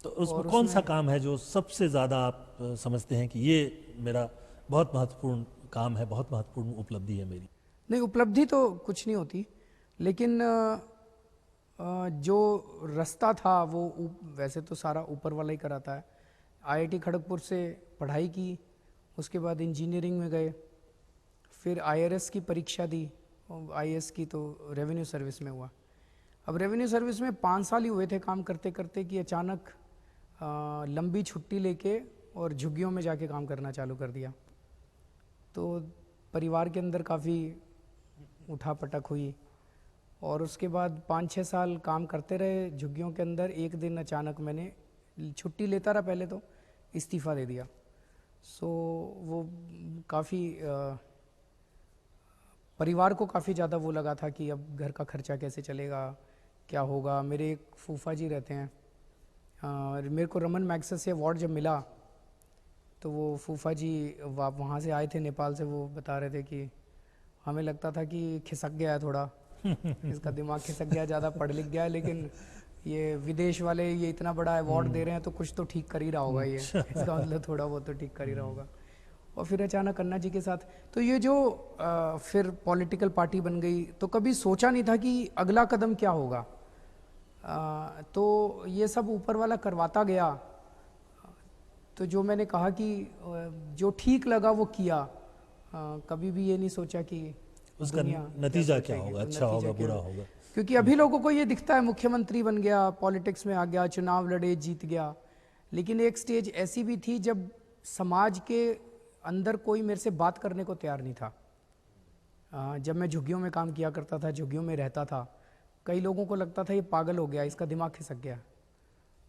तो उसमें और कौन सा उसमें काम है जो सबसे ज़्यादा आप समझते हैं कि ये मेरा बहुत महत्वपूर्ण काम है, बहुत महत्वपूर्ण उपलब्धि है मेरी? नहीं, उपलब्धि तो कुछ नहीं होती, लेकिन जो रास्ता था वो वैसे तो सारा ऊपर वाला ही कराता है। आईआईटी खड़गपुर से पढ़ाई की, उसके बाद इंजीनियरिंग में गए, फिर आईआरएस की परीक्षा दी। आईएएस की तो रेवेन्यू सर्विस में हुआ। अब रेवेन्यू सर्विस में 5 साल ही हुए थे काम करते करते कि अचानक लंबी छुट्टी लेके और झुग्गियों में जाके काम करना चालू कर दिया। तो परिवार के अंदर काफ़ी उठापटक हुई और उसके बाद 5-6 साल काम करते रहे झुग्गियों के अंदर। एक दिन अचानक मैंने छुट्टी लेता रहा, पहले तो इस्तीफ़ा दे दिया। सो वो काफ़ी परिवार को काफ़ी ज़्यादा वो लगा था कि अब घर का खर्चा कैसे चलेगा, क्या होगा। मेरे एक फूफा जी रहते हैं, मेरे को रमन मैग्सेसे अवार्ड जब मिला तो वो फूफा जी वहाँ से आए थे नेपाल से। वो बता रहे थे कि हमें लगता था कि खिसक गया है थोड़ा, इसका दिमाग खिसक गया, ज़्यादा पढ़ लिख गया है, लेकिन ये विदेश वाले ये इतना बड़ा अवार्ड दे रहे हैं तो कुछ तो ठीक कर ही रहा होगा ये, इसका मतलब थोड़ा बहुत तो ठीक कर ही रहा होगा। और फिर अचानक अन्ना जी के साथ तो ये जो फिर पॉलिटिकल पार्टी बन गई, तो कभी सोचा नहीं था कि अगला कदम क्या होगा। तो ये सब ऊपर वाला करवाता गया। तो जो मैंने कहा कि जो ठीक लगा वो किया। कभी भी ये नहीं सोचा कि उसका दुनिया नतीजा क्या सोचेगी, होगा, तो अच्छा नतीजा होगा, क्या बुरा होगा। होगा? क्योंकि अभी लोगों को ये दिखता है मुख्यमंत्री बन गया, पॉलिटिक्स में आ गया, चुनाव लड़े, जीत गया। लेकिन एक स्टेज ऐसी भी थी जब समाज के अंदर कोई मेरे से बात करने को तैयार नहीं था। जब मैं झुग्गियों में काम किया करता था, झुग्गियों में रहता था, कई लोगों को लगता था ये पागल हो गया, इसका दिमाग खिसक गया।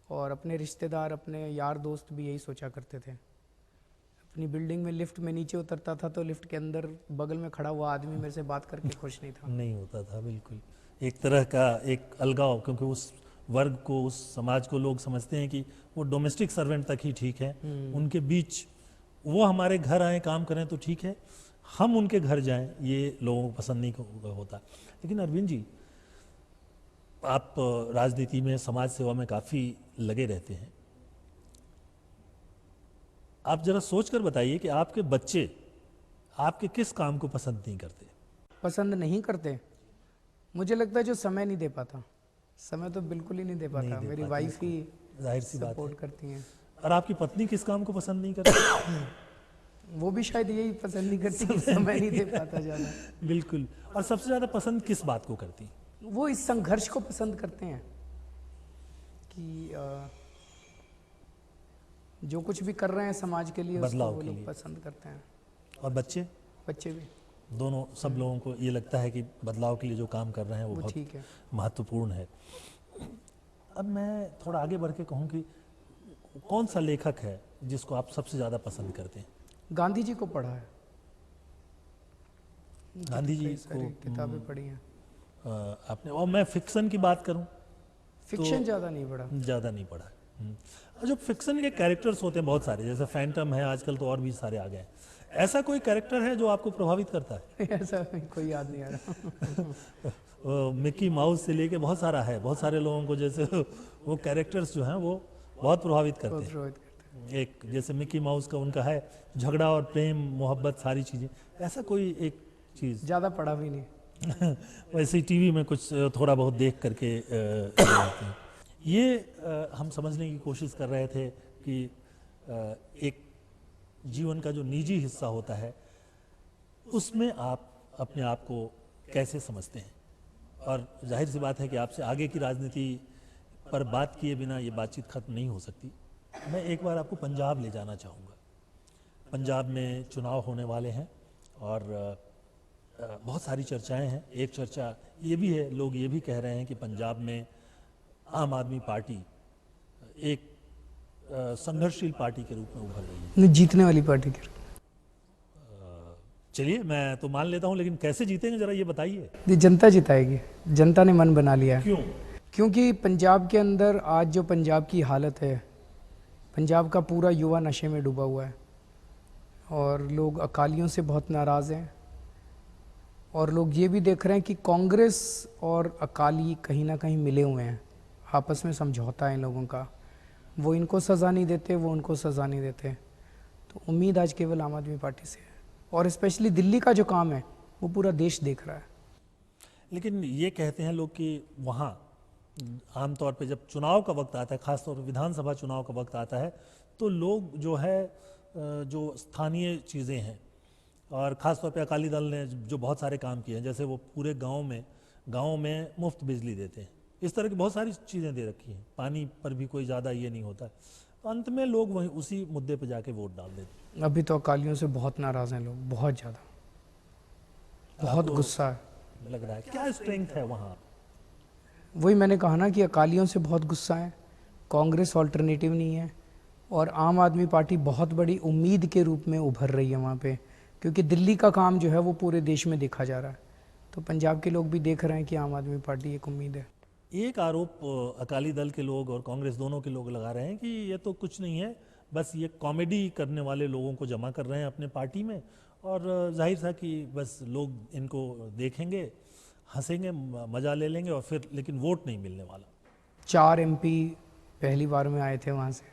और अपने रिश्तेदार, अपने यार दोस्त भी यही सोचा करते थे। अपनी बिल्डिंग में लिफ्ट में नीचे उतरता था तो लिफ्ट के अंदर बगल में खड़ा हुआ आदमी मेरे से बात करके खुश नहीं था। नहीं होता था, बिल्कुल। एक तरह का एक अलगाव, क्योंकि उस वर्ग को, उस समाज को लोग समझते हैं कि वो डोमेस्टिक सर्वेंट तक ही ठीक है। उनके बीच वो हमारे घर आए काम करें तो ठीक है, हम उनके घर जाएं ये लोगों को पसंद नहीं होता। लेकिन अरविंद जी, आप राजनीति में, समाज सेवा में काफ़ी लगे रहते हैं। आप जरा सोच कर बताइए कि आपके बच्चे आपके किस काम को पसंद नहीं करते? पसंद नहीं करते, मुझे लगता है जो समय नहीं दे पाता। समय तो बिल्कुल ही नहीं दे पाता। दे मेरी पाते वाइफ ही जाहिर सी बात है। सपोर्ट करती हैं। और आपकी पत्नी किस काम को पसंद नहीं करती? वो भी शायद यही पसंद नहीं करती कि समय नहीं दे पाता ज़्यादा। बिल्कुल। और सबसे ज्यादा पसंद किस बात को करती? वो इस संघर्ष को पसंद करते हैं कि जो कुछ भी कर रहे हैं समाज के लिए उसको बदलाव वो के लोग लिए। पसंद करते हैं। और बच्चे बच्चे भी दोनों, सब लोगों को ये लगता है कि बदलाव के लिए जो काम कर रहे हैं वो वो बहुत ठीक है। महत्वपूर्ण है। अब मैं थोड़ा आगे बढ़ के कहूँ कि कौन सा लेखक है जिसको आप सबसे ज़्यादा पसंद करते हैं? गांधी जी को पढ़ा है। गांधी जी कई सारी किताबें पढ़ी हैं। आपने, और मैं फिक्शन की बात करूं फिक्शन ज़्यादा नहीं पढ़ा। ज़्यादा नहीं पढ़ा। और जो फिक्शन के कैरेक्टर्स होते हैं बहुत सारे, जैसे फैंटम है, आजकल तो और भी सारे आ गए हैं, ऐसा कोई कैरेक्टर है जो आपको प्रभावित करता है? ऐसा कोई याद नहीं आ रहा। मिकी माउस से लेके बहुत सारा है, बहुत सारे लोगों को जैसे वो कैरेक्टर्स जो हैं वो बहुत प्रभावित करते बहुत हैं। प्रभावित करते हैं। एक जैसे मिकी माउस का उनका है झगड़ा और प्रेम मोहब्बत सारी चीज़ें, ऐसा कोई एक चीज़? ज़्यादा पढ़ा भी नहीं। वैसे ही टीवी में कुछ थोड़ा बहुत देख करके जाते हैं। ये हम समझने की कोशिश कर रहे थे कि एक जीवन का जो निजी हिस्सा होता है उसमें आप अपने आप को कैसे समझते हैं, और जाहिर सी बात है कि आपसे आगे की राजनीति पर बात किए बिना ये बातचीत खत्म नहीं हो सकती। मैं एक बार आपको पंजाब ले जाना चाहूँगा। पंजाब में चुनाव होने वाले हैं और बहुत सारी चर्चाएं हैं। एक चर्चा ये भी है, लोग ये भी कह रहे हैं कि पंजाब में आम आदमी पार्टी एक संघर्षशील पार्टी के रूप में उभर रही है। नहीं, जीतने वाली पार्टी की। चलिए मैं तो मान लेता हूं, लेकिन कैसे जीतेंगे जरा ये बताइए। ये जनता जिताएगी। जनता ने मन बना लिया है। क्यों? क्योंकि पंजाब के अंदर आज जो पंजाब की हालत है, पंजाब का पूरा युवा नशे में डूबा हुआ है और लोग अकालियों से बहुत नाराज़ हैं। और लोग ये भी देख रहे हैं कि कांग्रेस और अकाली कहीं ना कहीं मिले हुए हैं, आपस में समझौता है इन लोगों का। वो इनको सज़ा नहीं देते, वो उनको सज़ा नहीं देते। तो उम्मीद आज केवल आम आदमी पार्टी से है। और स्पेशली दिल्ली का जो काम है वो पूरा देश देख रहा है। लेकिन ये कहते हैं लोग कि वहाँ आमतौर पे जब चुनाव का वक्त आता है, खासतौर पर विधानसभा चुनाव का वक्त आता है, तो लोग जो है जो स्थानीय चीज़ें हैं, और ख़ासतौर पे अकाली दल ने जो बहुत सारे काम किए हैं, जैसे वो पूरे गाँव में मुफ्त बिजली देते हैं, इस तरह की बहुत सारी चीज़ें दे रखी हैं, पानी पर भी कोई ज़्यादा ये नहीं होता, तो अंत में लोग वहीं उसी मुद्दे पे जाके वोट डाल देते हैं। अभी तो अकालियों से बहुत नाराज़ हैं लोग, बहुत ज़्यादा, बहुत गुस्सा है। लग रहा है क्या स्ट्रेंथ है वहाँ? वही मैंने कहा ना कि अकालियों से बहुत गुस्सा है, कांग्रेस ऑल्टरनेटिव नहीं है, और आम आदमी पार्टी बहुत बड़ी उम्मीद के रूप में उभर रही है वहाँ पे, क्योंकि दिल्ली का काम जो है वो पूरे देश में देखा जा रहा है। तो पंजाब के लोग भी देख रहे हैं कि आम आदमी पार्टी एक उम्मीद है। एक आरोप अकाली दल के लोग और कांग्रेस दोनों के लोग लगा रहे हैं कि ये तो कुछ नहीं है, बस ये कॉमेडी करने वाले लोगों को जमा कर रहे हैं अपने पार्टी में, और जाहिर था कि बस लोग इनको देखेंगे, हंसेंगे, मजा ले लेंगे, और फिर लेकिन वोट नहीं मिलने वाला। 4 MP पहली बार में आए थे वहाँ से,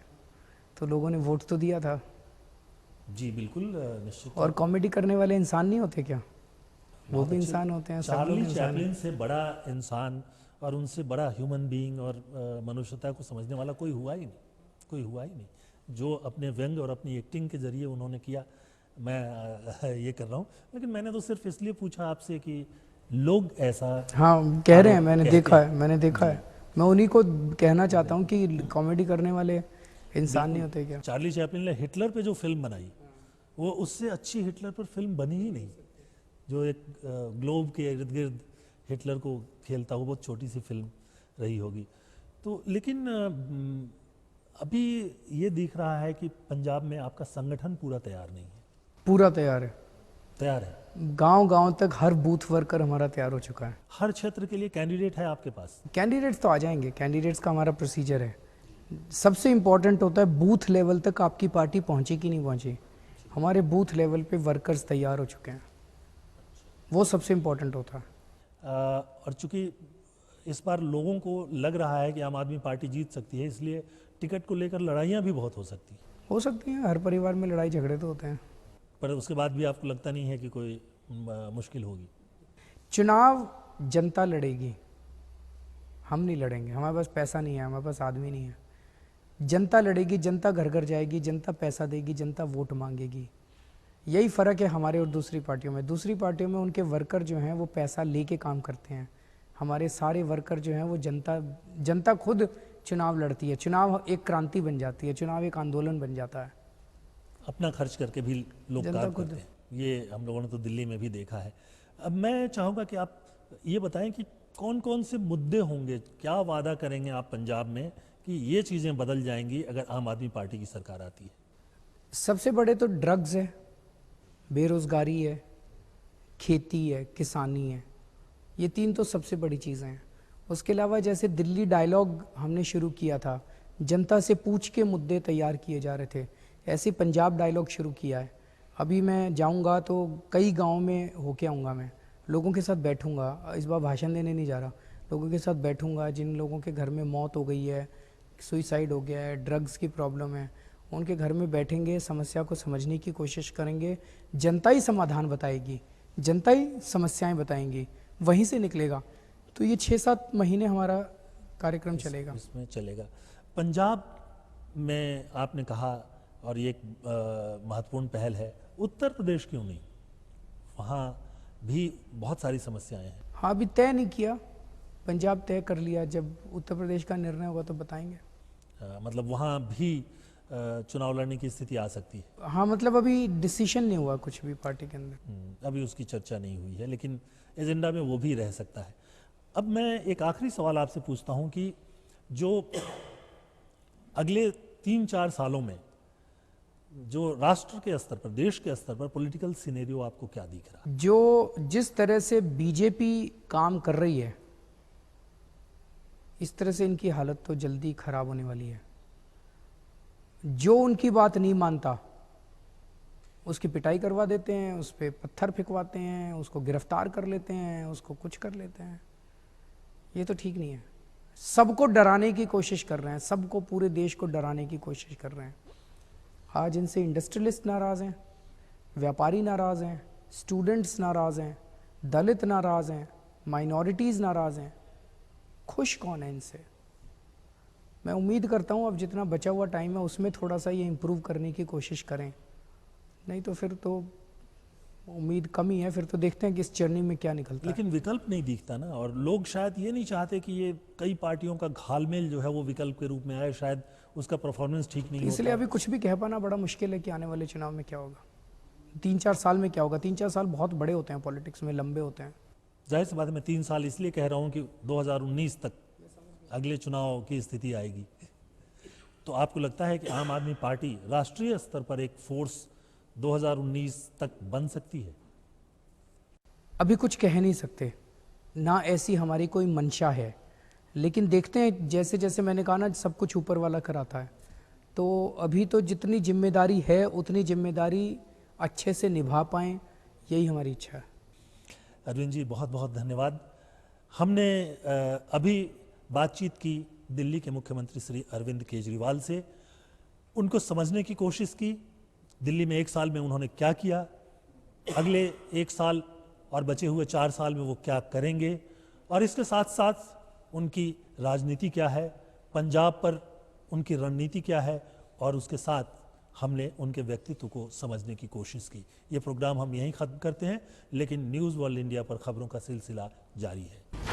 तो लोगों ने वोट तो दिया था। जी बिल्कुल, निश्चित। और कॉमेडी करने वाले इंसान नहीं होते क्या? वो बहुत भी अच्छे। इंसान होते हैं, सब लोग चार्ली इंसान हैं। चैपलिन से बड़ा इंसान और उनसे बड़ा ह्यूमन बीइंग और मनुष्यता को समझने वाला कोई हुआ ही नहीं, कोई हुआ ही नहीं। जो अपने व्यंग और अपनी एक्टिंग के जरिए उन्होंने किया, मैं ये कर रहा हूँ। लेकिन मैंने तो सिर्फ इसलिए पूछा आपसे कि लोग ऐसा हाँ कह रहे हैं, मैंने कहते देखा हैं। है, मैंने देखा है। मैं उन्हीं को कहना चाहता हूँ कि कॉमेडी करने वाले इंसान नहीं होते क्या? चार्ली चैपलिन ने हिटलर पे जो फिल्म बनाई, वो उससे अच्छी हिटलर पर फिल्म बनी ही नहीं। जो एक ग्लोब के इर्द गिर्द हिटलर को खेलता हुआ बहुत छोटी सी फिल्म रही होगी। तो लेकिन अभी ये दिख रहा है कि पंजाब में आपका संगठन पूरा तैयार नहीं है। पूरा तैयार है, तैयार है? गांव-गांव तक हर बूथ वर्कर हमारा तैयार हो चुका है। हर क्षेत्र के लिए कैंडिडेट है आपके पास? कैंडिडेट्स तो आ जाएंगे, कैंडिडेट्स का हमारा प्रोसीजर है। सबसे इम्पोर्टेंट होता है बूथ लेवल तक आपकी पार्टी पहुंची कि नहीं पहुंची। हमारे बूथ लेवल पे वर्कर्स तैयार हो चुके हैं, वो सबसे इम्पोर्टेंट होता है। और चूंकि इस बार लोगों को लग रहा है कि आम आदमी पार्टी जीत सकती है, इसलिए टिकट को लेकर लड़ाइयाँ भी बहुत हो सकती हैं। हो सकती हैं, हर परिवार में लड़ाई झगड़े तो होते हैं। पर उसके बाद भी आपको लगता नहीं है कि कोई मुश्किल होगी? चुनाव जनता लड़ेगी, हम नहीं लड़ेंगे। हमारे पास पैसा नहीं है, हमारे पास आदमी नहीं है। जनता लड़ेगी, जनता घर घर जाएगी, जनता पैसा देगी, जनता वोट मांगेगी। यही फ़र्क है हमारे और दूसरी पार्टियों में। दूसरी पार्टियों में उनके वर्कर जो हैं वो पैसा लेके काम करते हैं, हमारे सारे वर्कर जो हैं वो जनता खुद चुनाव लड़ती है। चुनाव एक क्रांति बन जाती है, चुनाव एक आंदोलन बन जाता है। अपना खर्च करके भी लोग जनता काम खुद- करते हैं, ये हम लोगों ने तो दिल्ली में भी देखा है। अब मैं चाहूँगा कि आप ये बताएं कि कौन कौन से मुद्दे होंगे, क्या वादा करेंगे आप पंजाब में कि ये चीज़ें बदल जाएंगी अगर आम आदमी पार्टी की सरकार आती है। सबसे बड़े तो ड्रग्स है, बेरोज़गारी है, खेती है, किसानी है। ये तीन तो सबसे बड़ी चीज़ें हैं। उसके अलावा जैसे दिल्ली डायलॉग हमने शुरू किया था, जनता से पूछ के मुद्दे तैयार किए जा रहे थे, ऐसे पंजाब डायलॉग शुरू किया है। अभी मैं जाऊंगा तो कई गांव में होके आऊँगा, मैं लोगों के साथ बैठूंगा। इस बार भाषण देने नहीं जा रहा, लोगों के साथ बैठूंगा जिन लोगों के घर में मौत हो गई है, सुइसाइड हो गया है, ड्रग्स की प्रॉब्लम है, उनके घर में बैठेंगे, समस्या को समझने की कोशिश करेंगे। जनता ही समाधान बताएगी, जनता ही समस्याएं बताएंगी, वहीं से निकलेगा। तो ये 6-7 महीने हमारा कार्यक्रम चलेगा। इसमें चलेगा। पंजाब में आपने कहा, और ये एक महत्वपूर्ण पहल है, उत्तर प्रदेश क्यों नहीं? वहाँ भी बहुत सारी समस्याएं हैं। हाँ, अभी तय नहीं किया, पंजाब तय कर लिया, जब उत्तर प्रदेश का निर्णय होगा तो बताएंगे। मतलब वहाँ भी चुनाव लड़ने की स्थिति आ सकती है। हाँ, मतलब अभी डिसीजन नहीं हुआ कुछ भी पार्टी के अंदर। अभी उसकी चर्चा नहीं हुई है, लेकिन एजेंडा में वो भी रह सकता है। अब मैं एक आखिरी सवाल आपसे पूछता हूँ कि जो अगले 3-4 सालों में जो राष्ट्र के स्तर पर, देश के स्तर पर पॉलिटिकल सिनेरियो आपको क्या दिख रहा है? जो जिस तरह से बीजेपी काम कर रही है, इस तरह से इनकी हालत तो जल्दी खराब होने वाली है। जो उनकी बात नहीं मानता उसकी पिटाई करवा देते हैं, उस पर पत्थर फेंकवाते हैं, उसको गिरफ्तार कर लेते हैं, उसको कुछ कर लेते हैं। ये तो ठीक नहीं है। सबको डराने की कोशिश कर रहे हैं, सबको, पूरे देश को डराने की कोशिश कर रहे हैं। आज इनसे इंडस्ट्रियलिस्ट नाराज़ हैं, व्यापारी नाराज़ हैं, स्टूडेंट्स नाराज़ हैं, दलित नाराज़ हैं, माइनॉरिटीज़ नाराज़ हैं। खुश कौन है इनसे? मैं उम्मीद करता हूँ अब जितना बचा हुआ टाइम है उसमें थोड़ा सा ये इम्प्रूव करने की कोशिश करें, नहीं तो फिर तो उम्मीद कम ही है। फिर तो देखते हैं कि इस जर्नी में क्या निकलता है। लेकिन विकल्प नहीं दिखता ना, और लोग शायद ये नहीं चाहते कि ये कई पार्टियों का घालमेल जो है वो विकल्प के रूप में आए, शायद उसका परफॉर्मेंस ठीक नहीं इसलिए होता। अभी कुछ भी कह पाना बड़ा मुश्किल है कि आने वाले चुनाव में क्या होगा, 3-4 साल में क्या होगा। 3-4 साल बहुत बड़े होते हैं पॉलिटिक्स में, लंबे होते हैं। जाहिर सी बात है, मैं 3 साल इसलिए कह रहा हूँ कि 2019 तक अगले चुनाव की स्थिति आएगी। तो आपको लगता है कि आम आदमी पार्टी राष्ट्रीय स्तर पर एक फोर्स 2019 तक बन सकती है? अभी कुछ कह नहीं सकते, ना ऐसी हमारी कोई मंशा है, लेकिन देखते हैं। जैसे जैसे मैंने कहा ना, सब कुछ ऊपर वाला कराता है। तो अभी तो जितनी जिम्मेदारी है उतनी जिम्मेदारी अच्छे से निभा पाएं, यही हमारी इच्छा है। अरविंद जी, बहुत बहुत धन्यवाद। हमने अभी बातचीत की दिल्ली के मुख्यमंत्री श्री अरविंद केजरीवाल से, उनको समझने की कोशिश की, दिल्ली में 1 साल में उन्होंने क्या किया, अगले 1 साल और बचे हुए 4 साल में वो क्या करेंगे, और इसके साथ साथ उनकी राजनीति क्या है, पंजाब पर उनकी रणनीति क्या है, और उसके साथ हमने उनके व्यक्तित्व को समझने की कोशिश की। ये प्रोग्राम हम यहीं ख़त्म करते हैं, लेकिन न्यूज़ वर्ल्ड इंडिया पर खबरों का सिलसिला जारी है।